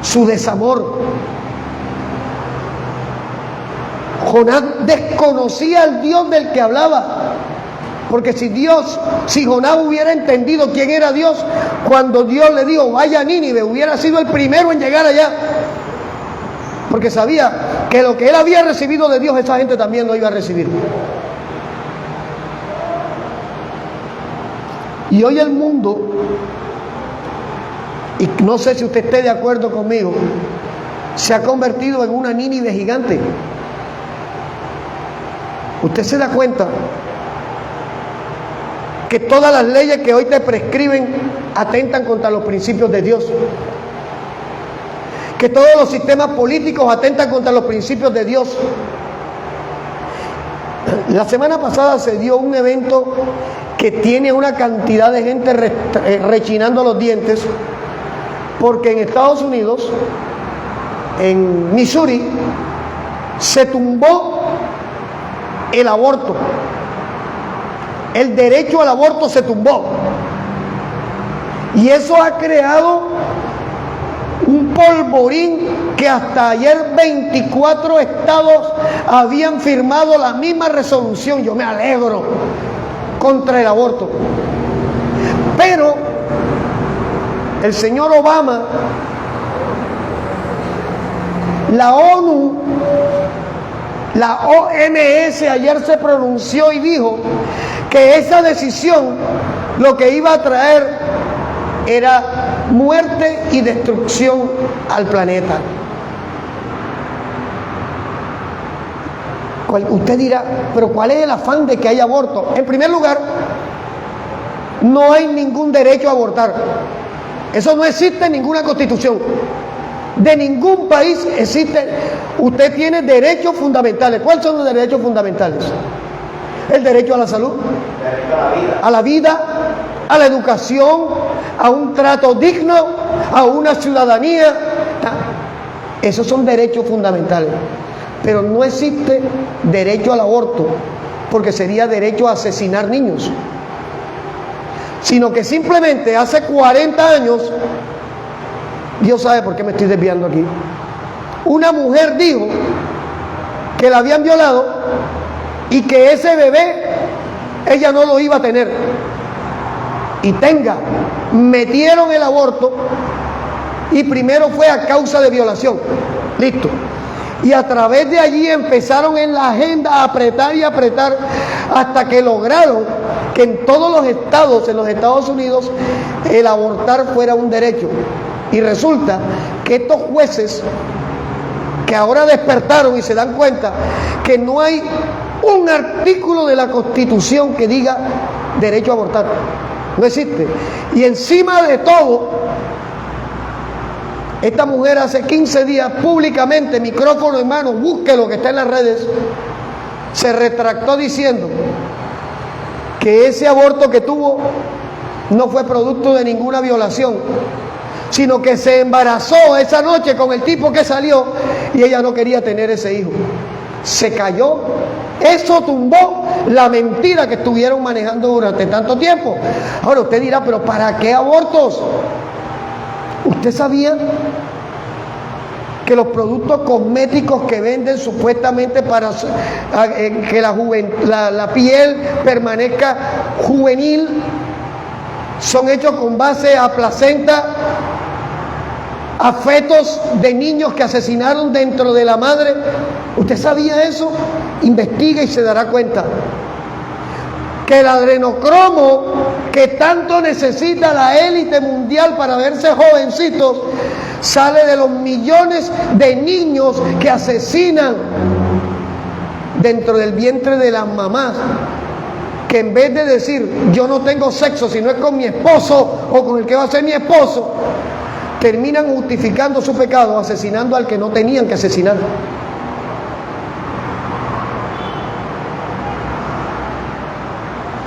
S1: su desamor. Jonás desconocía al Dios del que hablaba. Porque si Jonás hubiera entendido quién era Dios, cuando Dios le dijo vaya a Nínive, hubiera sido el primero en llegar allá. Porque sabía que lo que él había recibido de Dios, esa gente también lo iba a recibir. Y hoy el mundo, y no sé si usted esté de acuerdo conmigo, se ha convertido en una Nínive gigante. Usted se da cuenta que todas las leyes que hoy te prescriben atentan contra los principios de Dios. Que todos los sistemas políticos atentan contra los principios de Dios. La semana pasada se dio un evento que tiene una cantidad de gente rechinando los dientes, porque en Estados Unidos, en Missouri, se tumbó el aborto. El derecho al aborto se tumbó. Y eso ha creado un polvorín que hasta ayer 24 estados habían firmado la misma resolución. Yo me alegro, contra el aborto. Pero el señor Obama, la ONU, la OMS ayer se pronunció y dijo que esa decisión lo que iba a traer era muerte y destrucción al planeta. Usted dirá, pero ¿cuál es el afán de que haya aborto? En primer lugar, no hay ningún derecho a abortar. Eso no existe en ninguna constitución. De ningún país existe. Usted tiene derechos fundamentales. ¿Cuáles son los derechos fundamentales? El derecho a la salud, a la vida, a la educación, a un trato digno, a una ciudadanía. Esos son derechos fundamentales. Pero no existe derecho al aborto, porque sería derecho a asesinar niños. Sino que simplemente hace 40 años, Dios sabe por qué me estoy desviando aquí, una mujer dijo que la habían violado y que ese bebé ella no lo iba a tener. Y metieron el aborto, y primero fue a causa de violación. Listo. Y a través de allí empezaron en la agenda a apretar y apretar hasta que lograron que en todos los estados, en los Estados Unidos, el abortar fuera un derecho. Y resulta que estos jueces que ahora despertaron y se dan cuenta que no hay un artículo de la Constitución que diga derecho a abortar. No existe. Y encima de todo, esta mujer hace 15 días públicamente, micrófono en mano, busque lo que está en las redes, se retractó diciendo que ese aborto que tuvo no fue producto de ninguna violación, sino que se embarazó esa noche con el tipo que salió y ella no quería tener ese hijo. Se cayó Eso tumbó la mentira que estuvieron manejando durante tanto tiempo. Ahora usted dirá, pero ¿para qué abortos? ¿Usted sabía que los productos cosméticos que venden supuestamente para que la piel permanezca juvenil son hechos con base a placenta, a fetos de niños que asesinaron dentro de la madre? ¿Usted sabía eso? Investiga y se dará cuenta que el adrenocromo que tanto necesita la élite mundial para verse jovencitos sale de los millones de niños que asesinan dentro del vientre de las mamás, que en vez de decir yo no tengo sexo si no es con mi esposo o con el que va a ser mi esposo, terminan justificando su pecado asesinando al que no tenían que asesinar.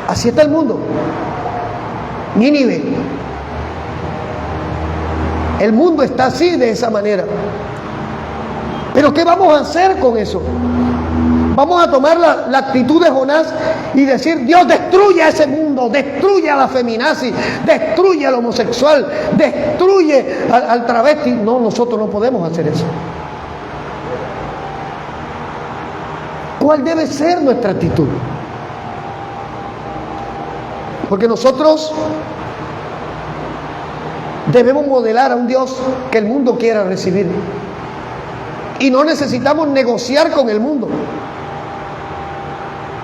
S1: Así está el mundo. Nínive. El mundo está así, de esa manera. Pero ¿qué vamos a hacer con eso? Vamos a tomar la actitud de Jonás y decir, Dios, destruye a ese mundo, destruye a la feminazi, destruye al homosexual, destruye al travesti. No, nosotros no podemos hacer eso. ¿Cuál debe ser nuestra actitud? Porque nosotros debemos modelar a un Dios que el mundo quiera recibir. Y no necesitamos negociar con el mundo.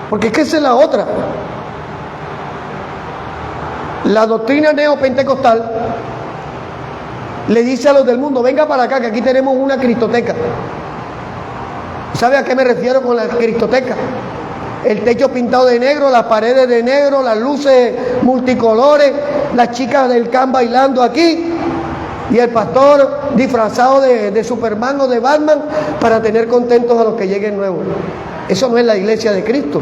S1: Porque es que esa es la otra. La doctrina neopentecostal le dice a los del mundo, venga para acá que aquí tenemos una cristoteca. ¿Sabe a qué me refiero con la cristoteca? El techo pintado de negro, las paredes de negro, las luces multicolores, las chicas del can bailando aquí y el pastor disfrazado de Superman o de Batman para tener contentos a los que lleguen nuevos. Eso no es la iglesia de Cristo.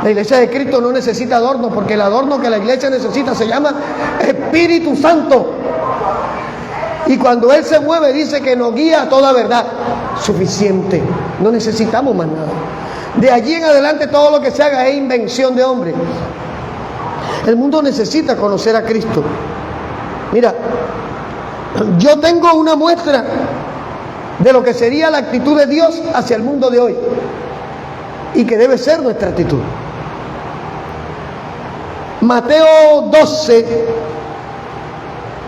S1: La iglesia de Cristo no necesita adorno, porque el adorno que la iglesia necesita se llama Espíritu Santo. Y cuando Él se mueve dice que nos guía a toda verdad. Suficiente. No necesitamos más nada. De allí en adelante todo lo que se haga es invención de hombre. El mundo necesita conocer a Cristo. Mira, yo tengo una muestra de lo que sería la actitud de Dios hacia el mundo de hoy y que debe ser nuestra actitud. Mateo 12,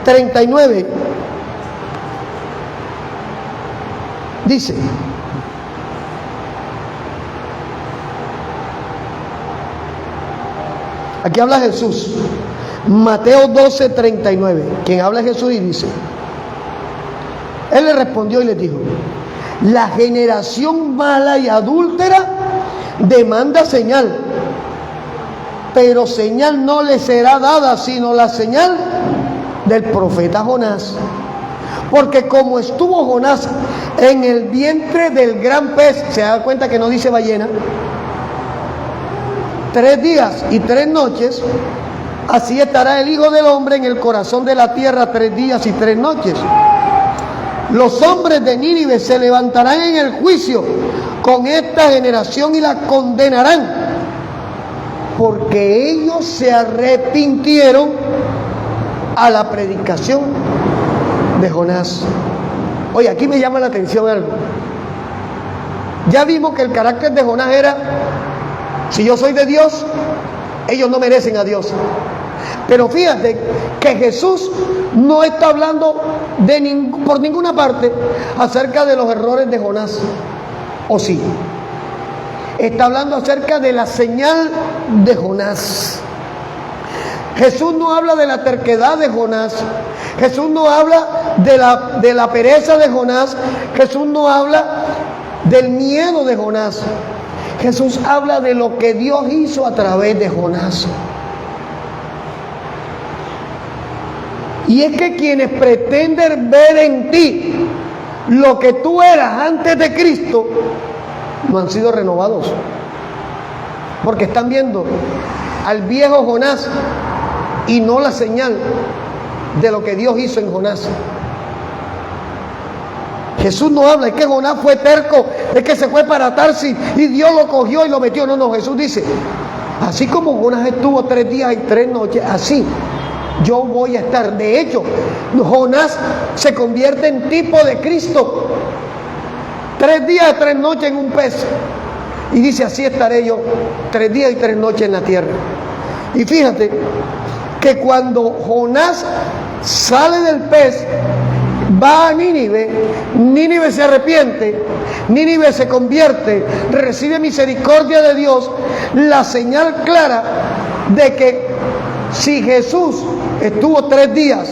S1: 39 dice: aquí habla Jesús, Mateo 12, 39. Quien habla es Jesús y dice: Él le respondió y le dijo, la generación mala y adúltera demanda señal, pero señal no le será dada sino la señal del profeta Jonás. Porque como estuvo Jonás en el vientre del gran pez, se da cuenta que no dice ballena, 3 días y 3 noches, así estará el Hijo del Hombre en el corazón de la tierra 3 días y 3 noches. Los hombres de Nínive se levantarán en el juicio con esta generación y la condenarán, porque ellos se arrepintieron a la predicación de Jonás. Oye, aquí me llama la atención algo. Ya vimos que el carácter de Jonás era: si yo soy de Dios, ellos no merecen a Dios. Pero fíjate que Jesús no está hablando por ninguna parte acerca de los errores de Jonás. ¿O sí? Está hablando acerca de la señal de Jonás. Jesús no habla de la terquedad de Jonás. Jesús no habla de la pereza de Jonás. Jesús no habla del miedo de Jonás. Jesús habla de lo que Dios hizo a través de Jonás. Y es que quienes pretenden ver en ti lo que tú eras antes de Cristo, no han sido renovados. Porque están viendo al viejo Jonás y no la señal de lo que Dios hizo en Jonás. Jesús no habla, es que Jonás fue terco, es que se fue para Tarsis y Dios lo cogió y lo metió. No, Jesús dice, así como Jonás estuvo 3 días y 3 noches, así yo voy a estar. De hecho, Jonás se convierte en tipo de Cristo. 3 días y 3 noches en un pez. Y dice, así estaré yo 3 días y 3 noches en la tierra. Y fíjate que cuando Jonás sale del pez, va a Nínive, Nínive se arrepiente, Nínive se convierte, recibe misericordia de Dios, la señal clara de que si Jesús estuvo 3 días,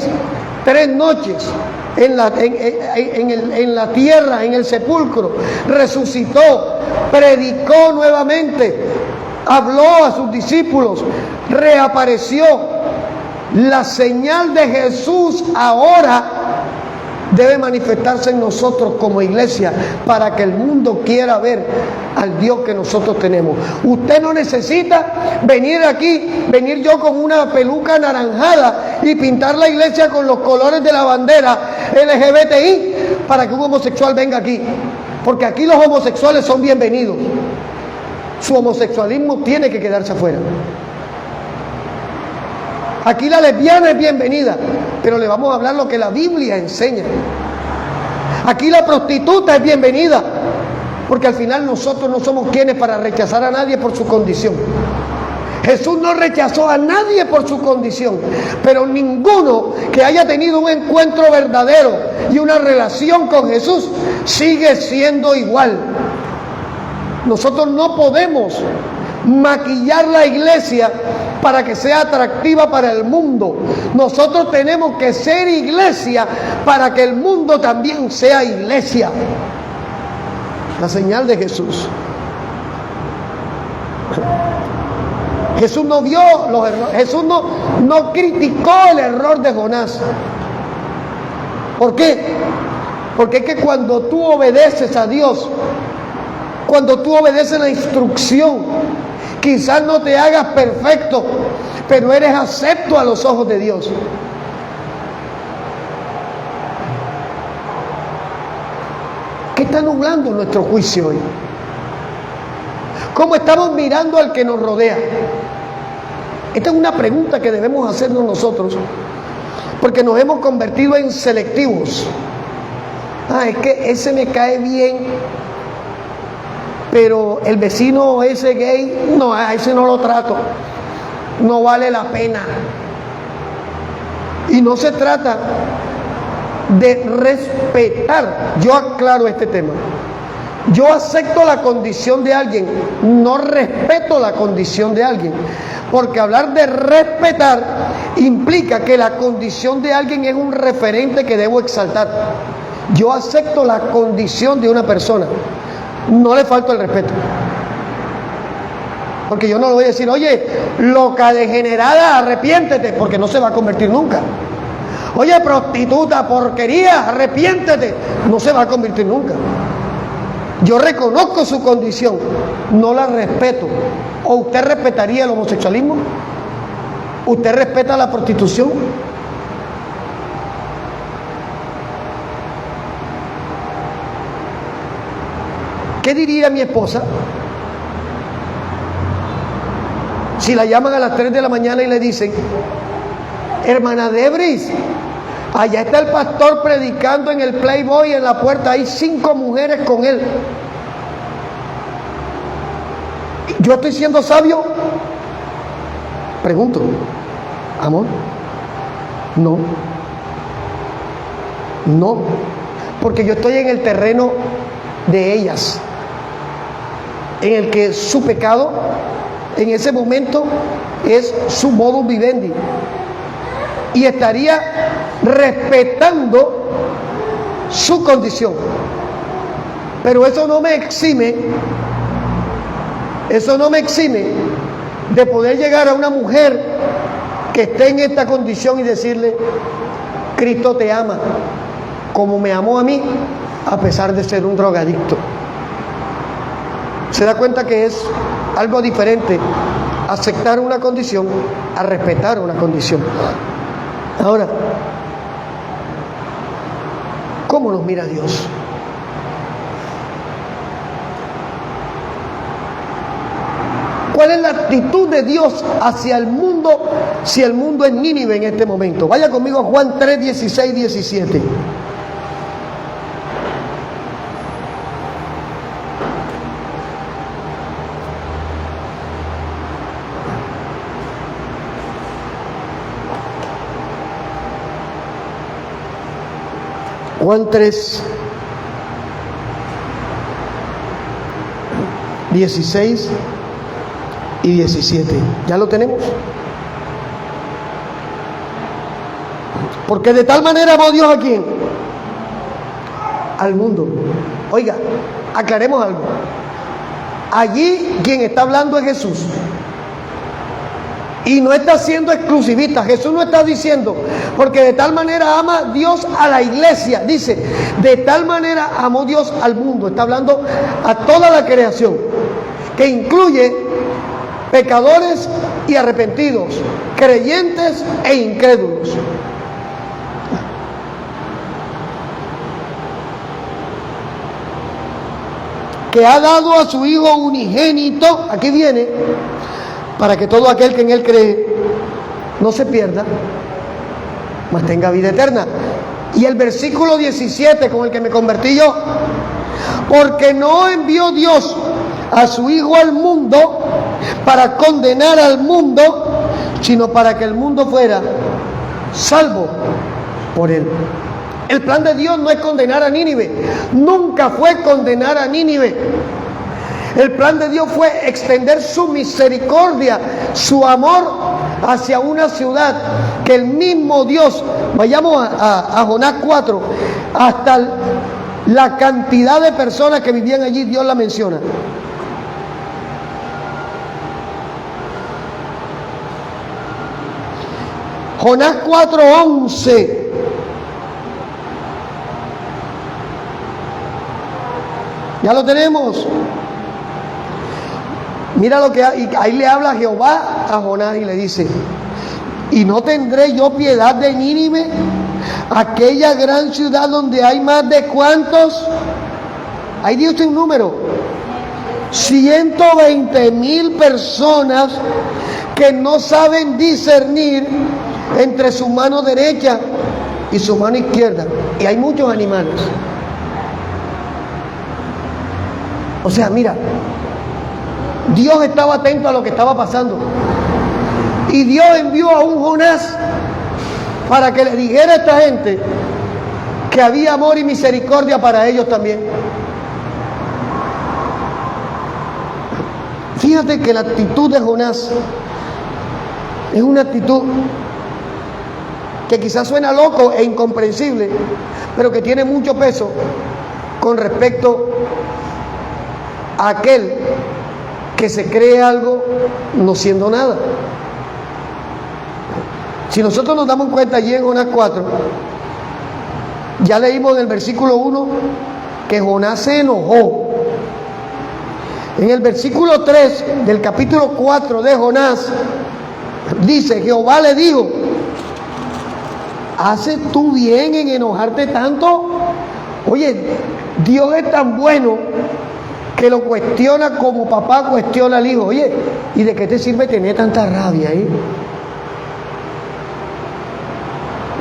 S1: 3 noches en la tierra, en el sepulcro, resucitó, predicó nuevamente, habló a sus discípulos, reapareció, la señal de Jesús ahora debe manifestarse en nosotros como iglesia para que el mundo quiera ver al Dios que nosotros tenemos. Usted no necesita venir aquí, venir yo con una peluca anaranjada y pintar la iglesia con los colores de la bandera LGBTI para que un homosexual venga aquí. Porque aquí los homosexuales son bienvenidos. Su homosexualismo tiene que quedarse afuera. Aquí la lesbiana es bienvenida, pero le vamos a hablar lo que la Biblia enseña. Aquí la prostituta es bienvenida, porque al final nosotros no somos quienes para rechazar a nadie por su condición. Jesús no rechazó a nadie por su condición, pero ninguno que haya tenido un encuentro verdadero y una relación con Jesús sigue siendo igual. Nosotros no podemos maquillar la iglesia para que sea atractiva para el mundo. Nosotros tenemos que ser iglesia para que el mundo también sea iglesia. La señal de Jesús. Jesús no vio los errores, Jesús no criticó el error de Jonás. ¿Por qué? Porque es que cuando tú obedeces a Dios, cuando tú obedeces la instrucción, quizás no te hagas perfecto, pero eres acepto a los ojos de Dios. ¿Qué está nublando nuestro juicio hoy? ¿Cómo estamos mirando al que nos rodea? Esta es una pregunta que debemos hacernos nosotros, porque nos hemos convertido en selectivos. Es que ese me cae bien, pero el vecino ese gay, no, a ese no lo trato, no vale la pena. Y no se trata de respetar. Yo aclaro este tema. Yo acepto la condición de alguien, no respeto la condición de alguien, porque hablar de respetar implica que la condición de alguien es un referente que debo exaltar. Yo acepto la condición de una persona, no le falto el respeto, porque yo no le voy a decir, oye, loca degenerada, arrepiéntete, porque no se va a convertir nunca. Oye, prostituta, porquería, arrepiéntete, no se va a convertir nunca. Yo reconozco su condición, no la respeto. ¿O usted respetaría el homosexualismo? ¿Usted respeta la prostitución? ¿Qué diría mi esposa si la llaman a las 3 de la mañana y le dicen, hermana Debris, allá está el pastor predicando en el Playboy en la puerta, hay 5 mujeres con él? ¿Yo estoy siendo sabio? Pregunto. Amor, no. No, porque yo estoy en el terreno de ellas, en el que su pecado en ese momento es su modus vivendi, y estaría respetando su condición. Pero eso no me exime de poder llegar a una mujer que esté en esta condición y decirle, Cristo te ama como me amó a mí, a pesar de ser un drogadicto. Se da cuenta que es algo diferente aceptar una condición a respetar una condición. Ahora, ¿cómo nos mira Dios? ¿Cuál es la actitud de Dios hacia el mundo si el mundo es Nínive en este momento? Vaya conmigo a Juan 3, 16, 17. Juan 3, 16 y 17. ¿Ya lo tenemos? Porque de tal manera amó Dios a quién? Al mundo. Oiga, aclaremos algo. Allí quien está hablando es Jesús. Y no está siendo exclusivista. Jesús no está diciendo, porque de tal manera ama Dios a la iglesia. Dice, de tal manera amó Dios al mundo. Está hablando a toda la creación, que incluye pecadores y arrepentidos, creyentes e incrédulos. Que ha dado a su Hijo unigénito, aquí viene, para que todo aquel que en Él cree no se pierda, mas tenga vida eterna. Y el versículo 17 con el que me convertí yo, porque no envió Dios a su Hijo al mundo para condenar al mundo, sino para que el mundo fuera salvo por Él. El plan de Dios no es condenar a Nínive, nunca fue condenar a Nínive. El plan de Dios fue extender su misericordia, su amor hacia una ciudad que el mismo Dios, vayamos a Jonás 4, hasta la cantidad de personas que vivían allí, Dios la menciona. Jonás 4:11. Ya lo tenemos. Mira lo que ahí le habla Jehová a Jonás y le dice: ¿y no tendré yo piedad de Nínive, aquella gran ciudad donde hay más de cuántos? Ahí dice un número: 120,000 personas que no saben discernir entre su mano derecha y su mano izquierda. Y hay muchos animales. O sea, mira, Dios estaba atento a lo que estaba pasando. Y Dios envió a un Jonás para que le dijera a esta gente que había amor y misericordia para ellos también. Fíjate que la actitud de Jonás es una actitud que quizás suena loco e incomprensible, pero que tiene mucho peso con respecto a aquel que se cree algo no siendo nada. Si nosotros nos damos cuenta allí en Jonás 4, ya leímos en el versículo 1 que Jonás se enojó. En el versículo 3 del capítulo 4 de Jonás dice: Jehová le dijo: ¿haces tú bien en enojarte tanto? Oye, Dios es tan bueno que lo cuestiona como papá cuestiona al hijo. Oye, ¿y de qué te sirve tener tanta rabia ahí?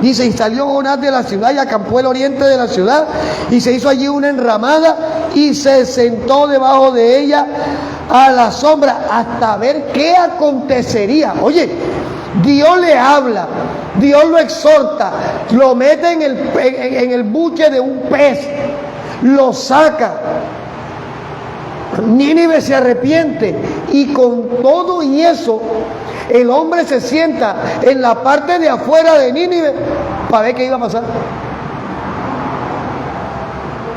S1: Dice: y salió Jonás de la ciudad y acampó al oriente de la ciudad, y se hizo allí una enramada y se sentó debajo de ella a la sombra hasta ver qué acontecería. Oye, Dios le habla, Dios lo exhorta, lo mete en el buche de un pez, lo saca. Nínive se arrepiente, y con todo y eso el hombre se sienta en la parte de afuera de Nínive para ver qué iba a pasar.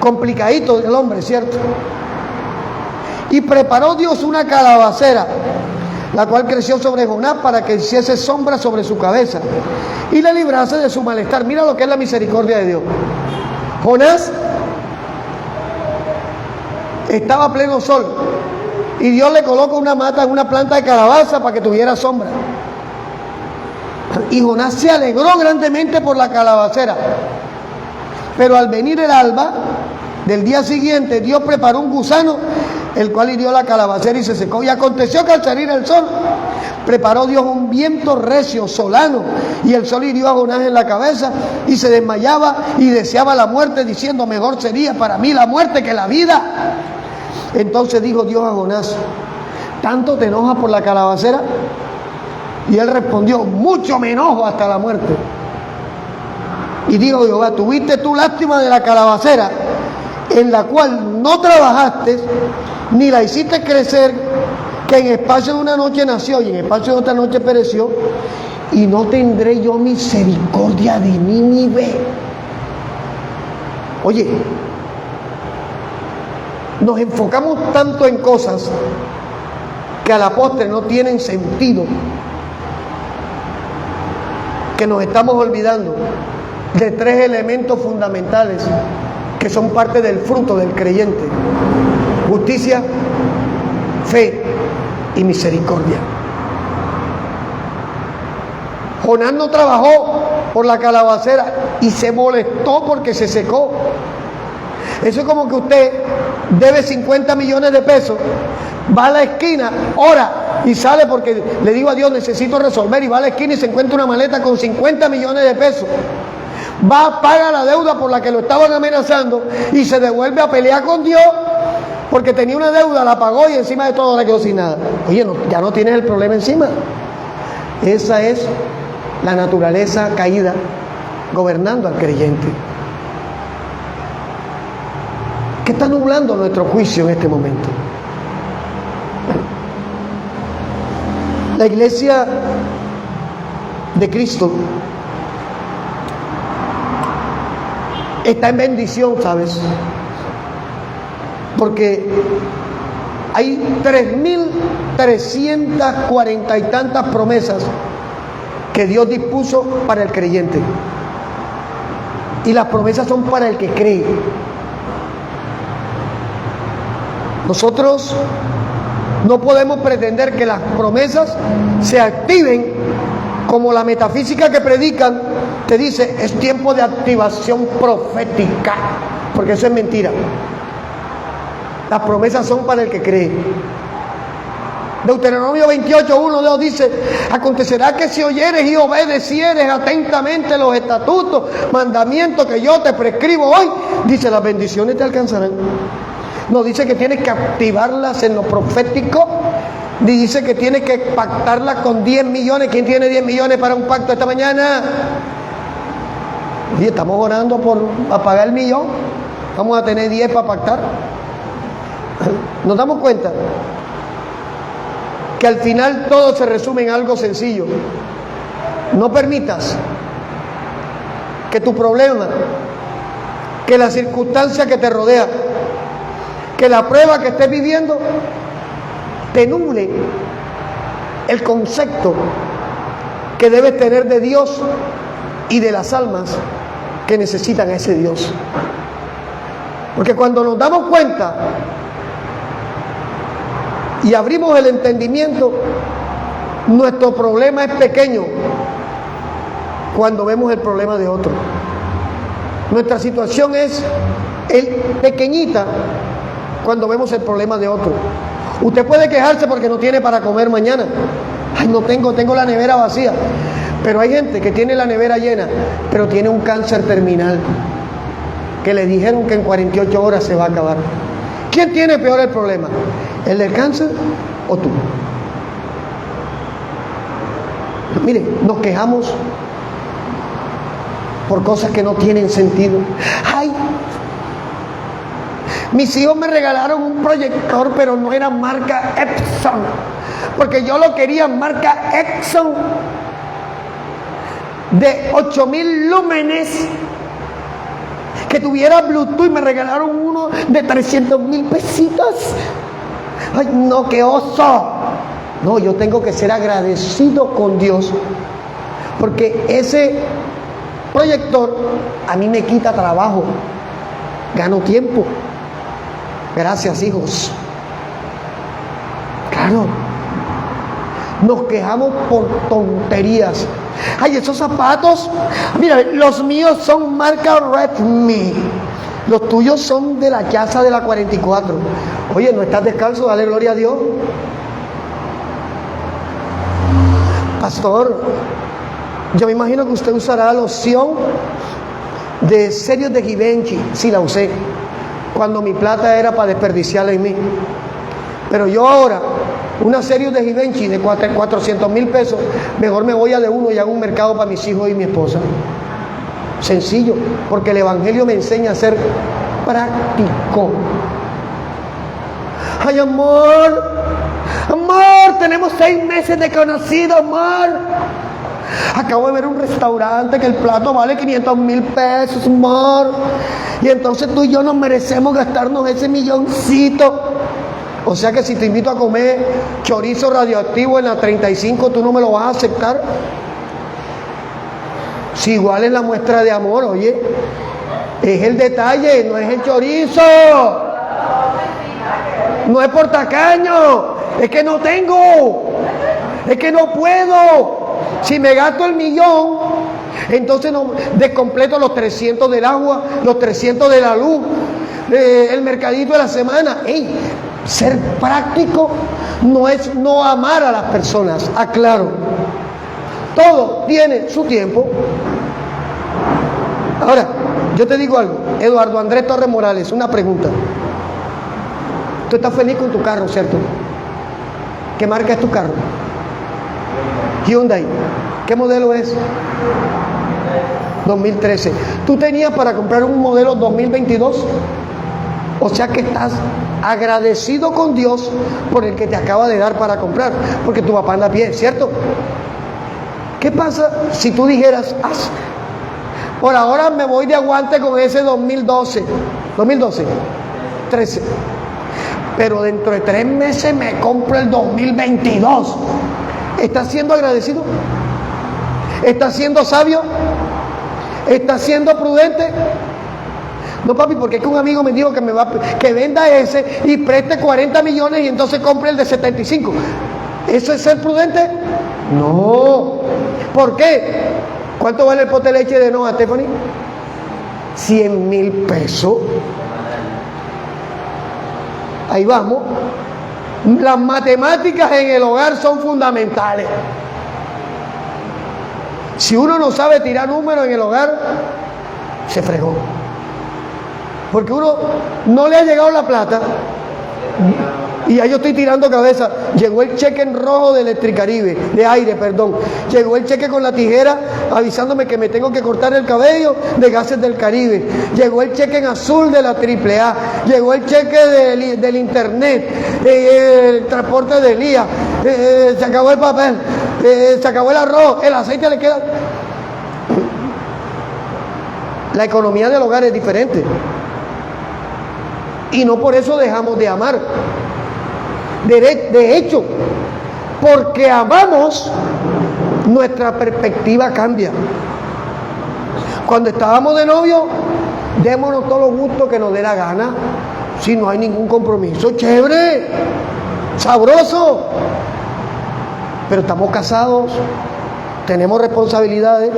S1: Complicadito el hombre, ¿cierto? Y preparó Dios una calabacera, la cual creció sobre Jonás para que hiciese sombra sobre su cabeza y le librase de su malestar. Mira lo que es la misericordia de Dios. Jonás estaba a pleno sol y Dios le coloca una mata en una planta de calabaza para que tuviera sombra. Y Jonás se alegró grandemente por la calabacera. Pero al venir el alba del día siguiente, Dios preparó un gusano el cual hirió la calabacera y se secó. Y aconteció que al salir el sol, preparó Dios un viento recio, solano, y el sol hirió a Jonás en la cabeza, y se desmayaba y deseaba la muerte, diciendo: mejor sería para mí la muerte que la vida. Entonces dijo Dios a Jonás: ¿tanto te enojas por la calabacera? Y él respondió: mucho me enojo hasta la muerte. Y dijo Jehová: ¿tuviste tú lástima de la calabacera, en la cual no trabajaste, ni la hiciste crecer, que en espacio de una noche nació y en espacio de otra noche pereció? Y no tendré yo misericordia de Nínive. Oye, nos enfocamos tanto en cosas que a la postre no tienen sentido, que nos estamos olvidando de tres elementos fundamentales que son parte del fruto del creyente: justicia, fe y misericordia. Jonás no trabajó por la calabacera y se molestó porque se secó. Eso es como que usted debe 50 millones de pesos, va a la esquina, ora y sale porque le digo a Dios: necesito resolver, y va a la esquina y se encuentra una maleta con 50 millones de pesos. Va, paga la deuda por la que lo estaban amenazando y se devuelve a pelear con Dios porque tenía una deuda, la pagó y encima de todo le quedó sin nada. Oye, no, ya no tienes el problema encima. Esa es la naturaleza caída gobernando al creyente. ¿Qué está nublando nuestro juicio en este momento? La iglesia de Cristo está en bendición, ¿sabes? Porque hay 3.340 y tantas promesas que Dios dispuso para el creyente. Y las promesas son para el que cree. Nosotros no podemos pretender que las promesas se activen como la metafísica que predican te dice: es tiempo de activación profética, porque eso es mentira. Las promesas son para el que cree. Deuteronomio 28, 1, 2 dice: acontecerá que si oyeres y obedecieres atentamente los estatutos, mandamientos que yo te prescribo hoy, dice, las bendiciones te alcanzarán. No dice que tienes que activarlas en lo profético, ni dice que tienes que pactarlas con 10 millones. ¿Quién tiene 10 millones para un pacto esta mañana? Y estamos orando por pagar el millón. Vamos a tener 10 para pactar. Nos damos cuenta que al final todo se resume en algo sencillo. No permitas que tu problema, que la circunstancia que te rodea, que la prueba que estés viviendo te nuble el concepto que debes tener de Dios y de las almas que necesitan a ese Dios. Porque cuando nos damos cuenta y abrimos el entendimiento, nuestro problema es pequeño cuando vemos el problema de otro. Nuestra situación es pequeñita cuando vemos el problema de otro. Usted puede quejarse porque no tiene para comer mañana. Ay, no tengo la nevera vacía. Pero hay gente que tiene la nevera llena, pero tiene un cáncer terminal, que le dijeron que en 48 horas se va a acabar. ¿Quién tiene peor el problema? ¿El del cáncer o tú? Mire, nos quejamos por cosas que no tienen sentido. Ay, mis hijos me regalaron un proyector, pero no era marca Epson, porque yo lo quería marca Epson de 8,000 lúmenes, que tuviera Bluetooth, y me regalaron uno de 300,000 pesitos. Ay, no, qué oso. No, yo tengo que ser agradecido con Dios, porque ese proyector a mí me quita trabajo, gano tiempo. Gracias, hijos. Claro, nos quejamos por tonterías. Ay, esos zapatos, mira, los míos son marca Redmi, los tuyos son de la casa de la 44. Oye, ¿no estás descalzo? Dale gloria a Dios. Pastor, yo me imagino que usted usará loción de Serios de Givenchy. Sí, la usé cuando mi plata era para desperdiciarla en mí. Pero yo ahora, una Serios de Givenchy de 400,000 pesos, mejor me voy a de uno y hago un mercado para mis hijos y mi esposa. Sencillo, porque el Evangelio me enseña a ser práctico. Ay, amor, tenemos 6 meses de conocido, amor. Acabo de ver un restaurante que el plato vale 500,000 pesos, amor. Y entonces tú y yo nos merecemos gastarnos ese milloncito. O sea que si te invito a comer chorizo radioactivo en la 35, ¿tú no me lo vas a aceptar? Si igual es la muestra de amor, oye. Es el detalle, no es el chorizo. No es por tacaño. Es que no tengo. Es que no puedo. Si me gasto el millón, entonces no descompleto los 300 del agua, los 300 de la luz, el mercadito de la semana. ¡Ey! Ser práctico no es no amar a las personas, aclaro. Todo tiene su tiempo. Ahora, yo te digo algo, Eduardo Andrés Torres Morales, una pregunta. Tú estás feliz con tu carro, ¿cierto? ¿Qué marca es tu carro? Hyundai. ¿Qué modelo es? 2013. ¿Tú tenías para comprar un modelo 2022? O sea que estás agradecido con Dios por el que te acaba de dar para comprar, porque tu papá anda a pie, ¿cierto? ¿Qué pasa si tú dijeras, por ahora me voy de aguante con ese 2012, 13, pero dentro de 3 meses me compro el 2022? ¿Estás siendo agradecido? ¿Estás siendo sabio? ¿Estás siendo prudente? No, papi, porque es que un amigo me dijo que venda ese y preste 40 millones y entonces compre el de 75. ¿Eso es ser prudente? No. ¿Por qué? ¿Cuánto vale el pote de leche de Noah, Stephanie? 100,000 pesos. Ahí vamos. Las matemáticas en el hogar son fundamentales. Si uno no sabe tirar números en el hogar, se fregó. Porque uno no le ha llegado la plata y ya yo estoy tirando cabeza. Llegó el cheque en rojo de Electricaribe, de aire, perdón. Llegó el cheque con la tijera avisándome que me tengo que cortar el cabello de Gases del Caribe. Llegó el cheque en azul de la AAA. Llegó el cheque del internet, el transporte del IA. Se acabó el papel, se acabó el arroz, el aceite le queda. La economía del hogar es diferente. Y no por eso dejamos de amar. De hecho, porque amamos, nuestra perspectiva cambia. Cuando estábamos de novio, démonos todos los gustos que nos dé la gana, si no hay ningún compromiso. Chévere, sabroso. Pero estamos casados, tenemos responsabilidades.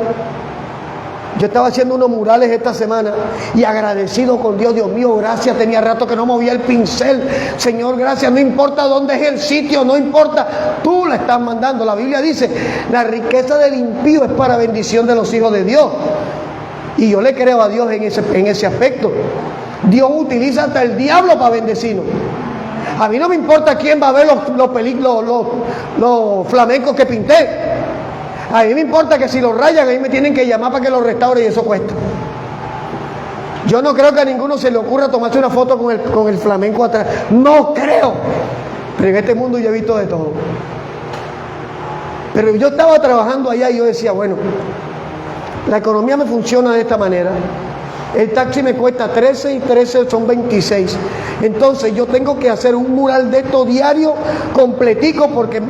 S1: Yo estaba haciendo unos murales esta semana y agradecido con Dios. Dios mío, gracias, tenía rato que no movía el pincel. Señor, gracias, no importa dónde es el sitio, no importa, tú la estás mandando. La Biblia dice, la riqueza del impío es para bendición de los hijos de Dios. Y yo le creo a Dios en ese aspecto. Dios utiliza hasta el diablo para bendecirnos. A mí no me importa quién va a ver los flamencos que pinté. A mí me importa que si los rayan, a mí me tienen que llamar para que los restaure y eso cuesta. Yo no creo que a ninguno se le ocurra tomarse una foto con el flamenco atrás. No creo. Pero en este mundo yo he visto de todo. Pero yo estaba trabajando allá y yo decía, bueno, la economía me funciona de esta manera. El taxi me cuesta 13 y 13 son 26. Entonces yo tengo que hacer un mural de esto diario completico porque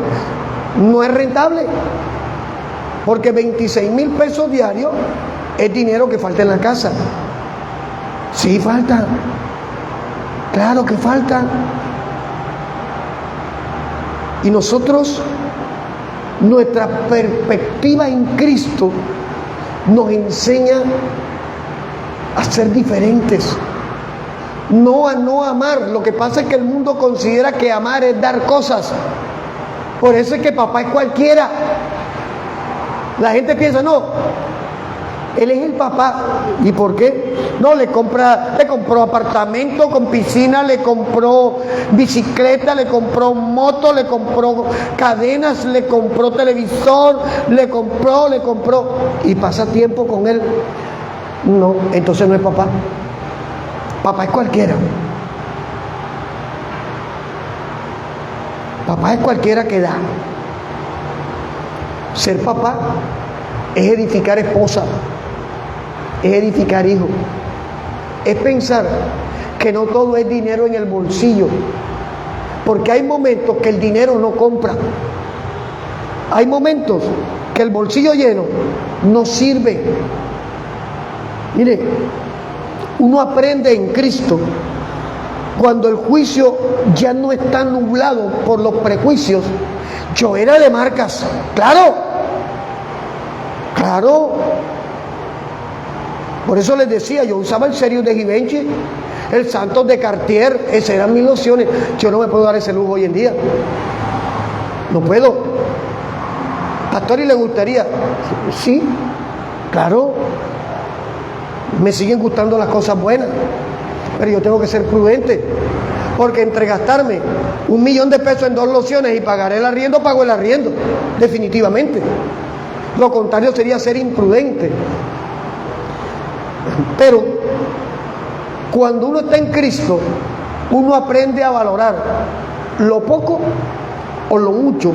S1: no es rentable. Porque 26,000 pesos diarios es dinero que falta en la casa. Sí, falta. Claro que falta. Y nosotros, nuestra perspectiva en Cristo nos enseña a ser diferentes. no a no amar. Lo que pasa es que el mundo considera que amar es dar cosas. Por eso es que papá es cualquiera. La gente piensa, no, él es el papá. ¿Y por qué? No, le compró apartamento con piscina, le compró bicicleta, le compró moto, le compró cadenas, le compró televisor, le compró, y pasa tiempo con él. No, entonces no es papá. Papá es cualquiera. Papá es cualquiera que da. Ser papá es edificar esposa, es edificar hijos, es pensar que no todo es dinero en el bolsillo, porque hay momentos que el dinero no compra, hay momentos que el bolsillo lleno no sirve. Mire, uno aprende en Cristo cuando el juicio ya no está nublado por los prejuicios. Yo era de marcas, claro. Por eso les decía, yo usaba el Serious de Givenchy, el Santos de Cartier, esas eran mis lociones. Yo no me puedo dar ese lujo hoy en día. No puedo. Pastor, ¿y le gustaría? Sí, claro. Me siguen gustando las cosas buenas, pero yo tengo que ser prudente, porque entre gastarme $1.000.000 en 2 lociones y pagar el arriendo, pago el arriendo, definitivamente. Lo contrario sería ser imprudente. Pero cuando uno está en Cristo, uno aprende a valorar lo poco o lo mucho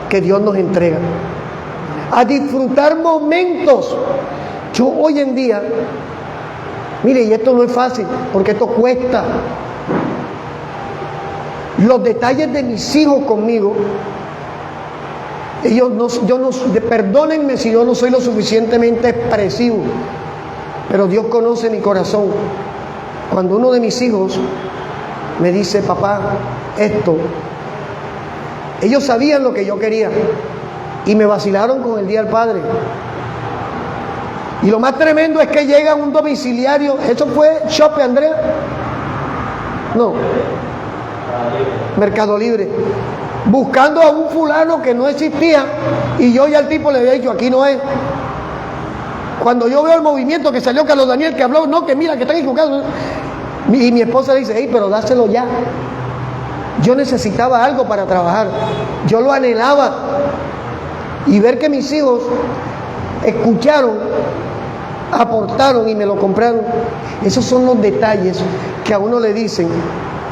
S1: que Dios nos entrega, a disfrutar momentos. Yo hoy en día, mire, y esto no es fácil, porque esto cuesta. Los detalles de mis hijos conmigo, perdónenme si yo no soy lo suficientemente expresivo, pero Dios conoce mi corazón. Cuando uno de mis hijos me dice, papá, esto, ellos sabían lo que yo quería y me vacilaron con el Día del Padre. Y lo más tremendo es que llega un domiciliario. ¿Eso fue Shopee, Andrea? No, Mercado Libre, buscando a un fulano que no existía, y yo ya al tipo le había dicho, aquí no es. Cuando yo veo el movimiento que salió Carlos Daniel, que habló, no, que mira, que están equivocados, y mi esposa le dice, hey, pero dáselo ya. Yo necesitaba algo para trabajar, yo lo anhelaba, y ver que mis hijos escucharon, aportaron y me lo compraron, esos son los detalles que a uno le dicen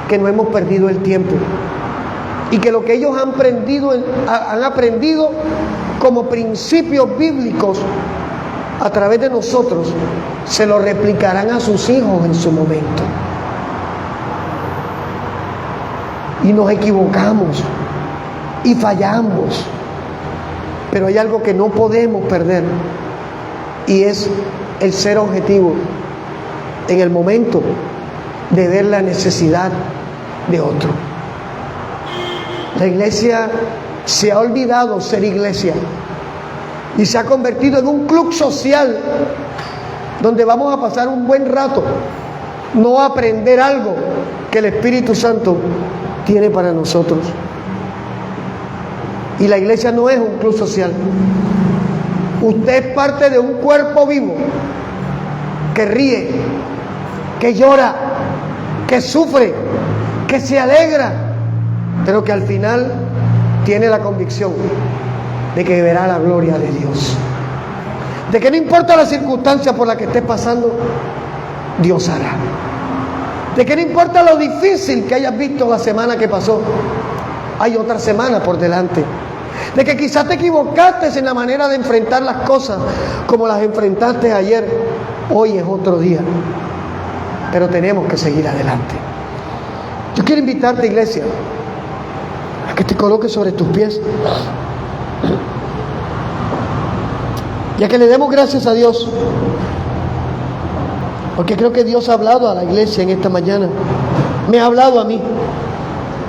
S1: que no hemos perdido el tiempo, y que lo que ellos han aprendido como principios bíblicos a través de nosotros, se lo replicarán a sus hijos en su momento. Y nos equivocamos y fallamos, pero hay algo que no podemos perder, y es el ser objetivo en el momento de ver la necesidad de otro. La iglesia se ha olvidado ser iglesia y se ha convertido en un club social donde vamos a pasar un buen rato, no a aprender algo que el Espíritu Santo tiene para nosotros. Y la iglesia no es un club social. Usted es parte de un cuerpo vivo que ríe, que llora, que sufre, que se alegra, pero que al final tiene la convicción de que verá la gloria de Dios, de que no importa la circunstancia por la que esté pasando, Dios hará, de que no importa lo difícil que hayas visto la semana que pasó, hay otra semana por delante, de que quizás te equivocaste en la manera de enfrentar las cosas como las enfrentaste ayer, hoy es otro día, pero tenemos que seguir adelante. Yo quiero invitarte, iglesia, a que te coloques sobre tus pies, ya que le demos gracias a Dios, porque creo que Dios ha hablado a la iglesia en esta mañana. Me ha hablado a mí,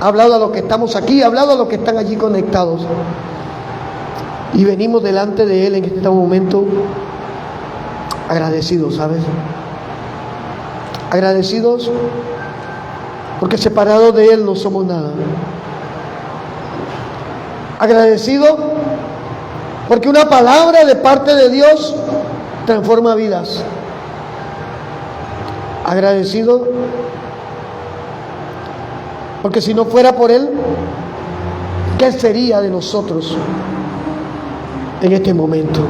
S1: ha hablado a los que estamos aquí, ha hablado a los que están allí conectados, y venimos delante de Él en este momento agradecidos, ¿sabes? Agradecidos porque separados de Él no somos nada. Agradecidos porque una palabra de parte de Dios transforma vidas. Agradecido porque si no fuera por Él, ¿qué sería de nosotros en este momento?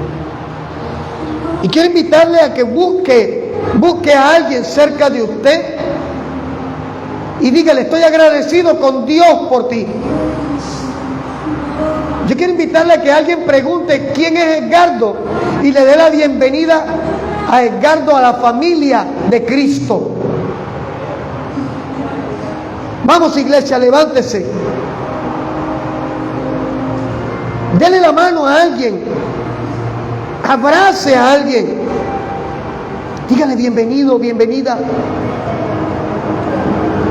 S1: Y quiero invitarle a que busque a alguien cerca de usted y dígale: estoy agradecido con Dios por ti. Yo quiero invitarle a que alguien pregunte quién es Edgardo y le dé la bienvenida a Edgardo a la familia de Cristo. Vamos, iglesia, levántese. Dele la mano a alguien. Abrace a alguien. Dígale bienvenido, bienvenida.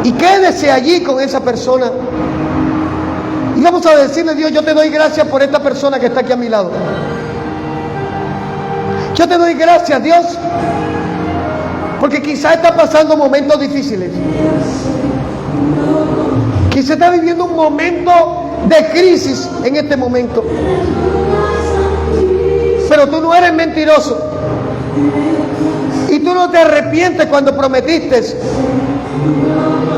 S1: Y quédese allí con esa persona. Y vamos a decirle: Dios, yo te doy gracias por esta persona que está aquí a mi lado. Yo te doy gracias, Dios, porque quizá está pasando momentos difíciles. Quizá está viviendo un momento de crisis en este momento. Pero tú no eres mentiroso. Y tú no te arrepientes cuando prometiste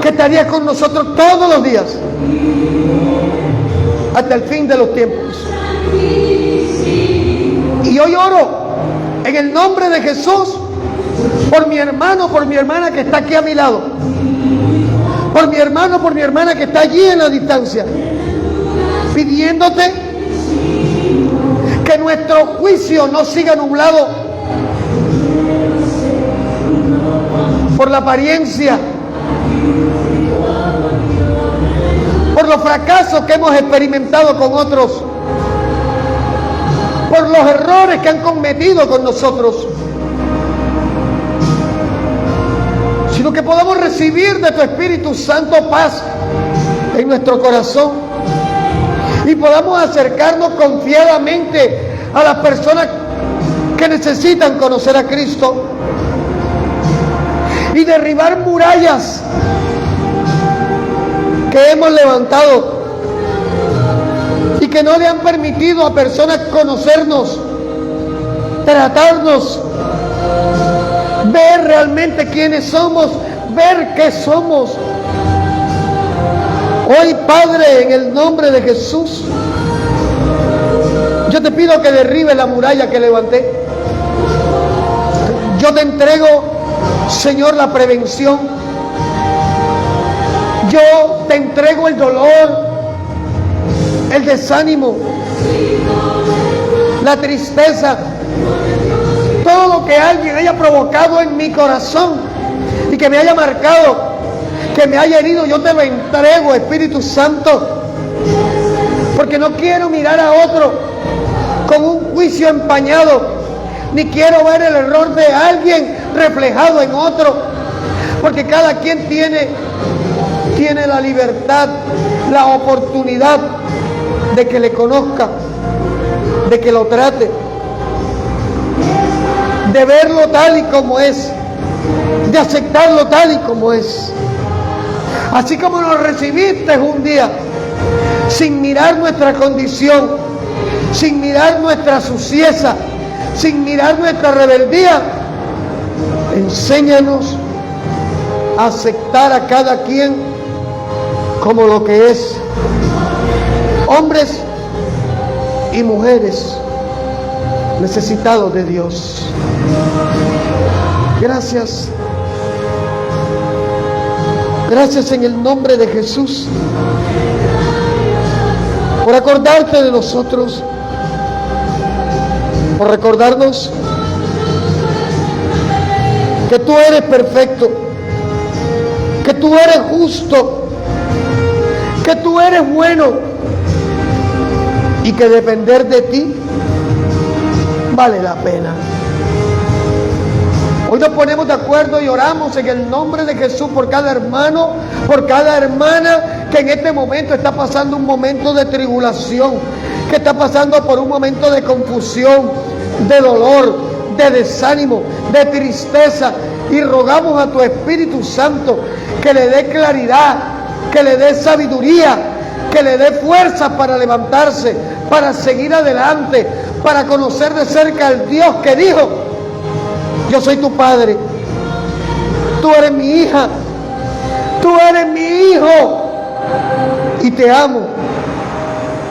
S1: que estarías con nosotros todos los días hasta el fin de los tiempos. Y hoy oro en el nombre de Jesús por mi hermano, por mi hermana que está aquí a mi lado, por mi hermano, por mi hermana que está allí en la distancia, pidiéndote que nuestro juicio no siga nublado por la apariencia, por los fracasos que hemos experimentado con otros, por los errores que han cometido con nosotros, sino que podamos recibir de tu Espíritu Santo paz en nuestro corazón y podamos acercarnos confiadamente a las personas que necesitan conocer a Cristo y derribar murallas que hemos levantado y que no le han permitido a personas conocernos, tratarnos, ver realmente quiénes somos, ver qué somos. Hoy, Padre, en el nombre de Jesús, yo te pido que derribe la muralla que levanté. Yo te entrego, Señor, la prevención. Yo te entrego el dolor, el desánimo, la tristeza, todo lo que alguien haya provocado en mi corazón y que me haya marcado, que me haya herido. Yo te lo entrego, Espíritu Santo, porque no quiero mirar a otro con un juicio empañado, ni quiero ver el error de alguien reflejado en otro, porque cada quien tiene la libertad, la oportunidad de que le conozca, de que lo trate, de verlo tal y como es, de aceptarlo tal y como es. Así como nos recibiste un día, sin mirar nuestra condición, sin mirar nuestra suciedad, sin mirar nuestra rebeldía, enséñanos a aceptar a cada quien como lo que es, hombres y mujeres necesitados de Dios. Gracias. Gracias en el nombre de Jesús por acordarte de nosotros, por recordarnos que tú eres perfecto, que tú eres justo, que tú eres bueno y que depender de ti vale la pena. Hoy nos ponemos de acuerdo y oramos en el nombre de Jesús por cada hermano, por cada hermana que en este momento está pasando un momento de tribulación, que está pasando por un momento de confusión, de dolor, de desánimo, de tristeza, Y rogamos a tu Espíritu Santo que le dé claridad, que le dé sabiduría, que le dé fuerza para levantarse, para seguir adelante, para conocer de cerca al Dios que dijo: yo soy tu padre, tú eres mi hija, tú eres mi hijo y te amo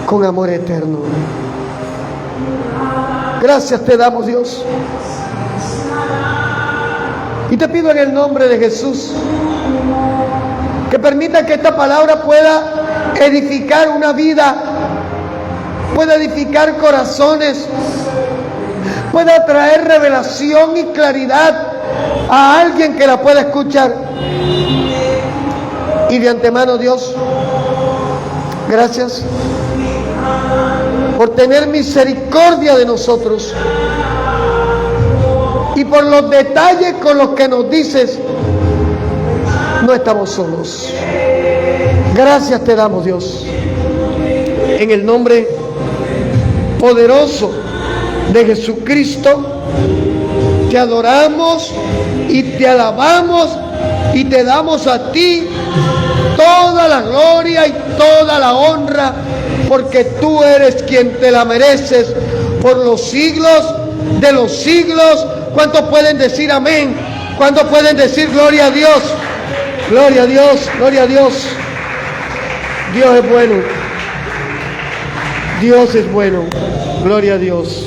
S1: con amor eterno. Gracias te damos, Dios. Y te pido en el nombre de Jesús que permita que esta palabra pueda edificar una vida, pueda edificar corazones, pueda traer revelación y claridad a alguien que la pueda escuchar. Y de antemano, Dios, gracias por tener misericordia de nosotros y por los detalles con los que nos dices: no estamos solos. Gracias te damos, Dios, en el nombre poderoso de Jesucristo. Te adoramos y te alabamos y te damos a ti toda la gloria y toda la honra, porque tú eres quien te la mereces por los siglos de los siglos. ¿Cuántos pueden decir amén? ¿Cuántos pueden decir gloria a Dios? Gloria a Dios, gloria a Dios. Dios es bueno. Dios es bueno. Gloria a Dios.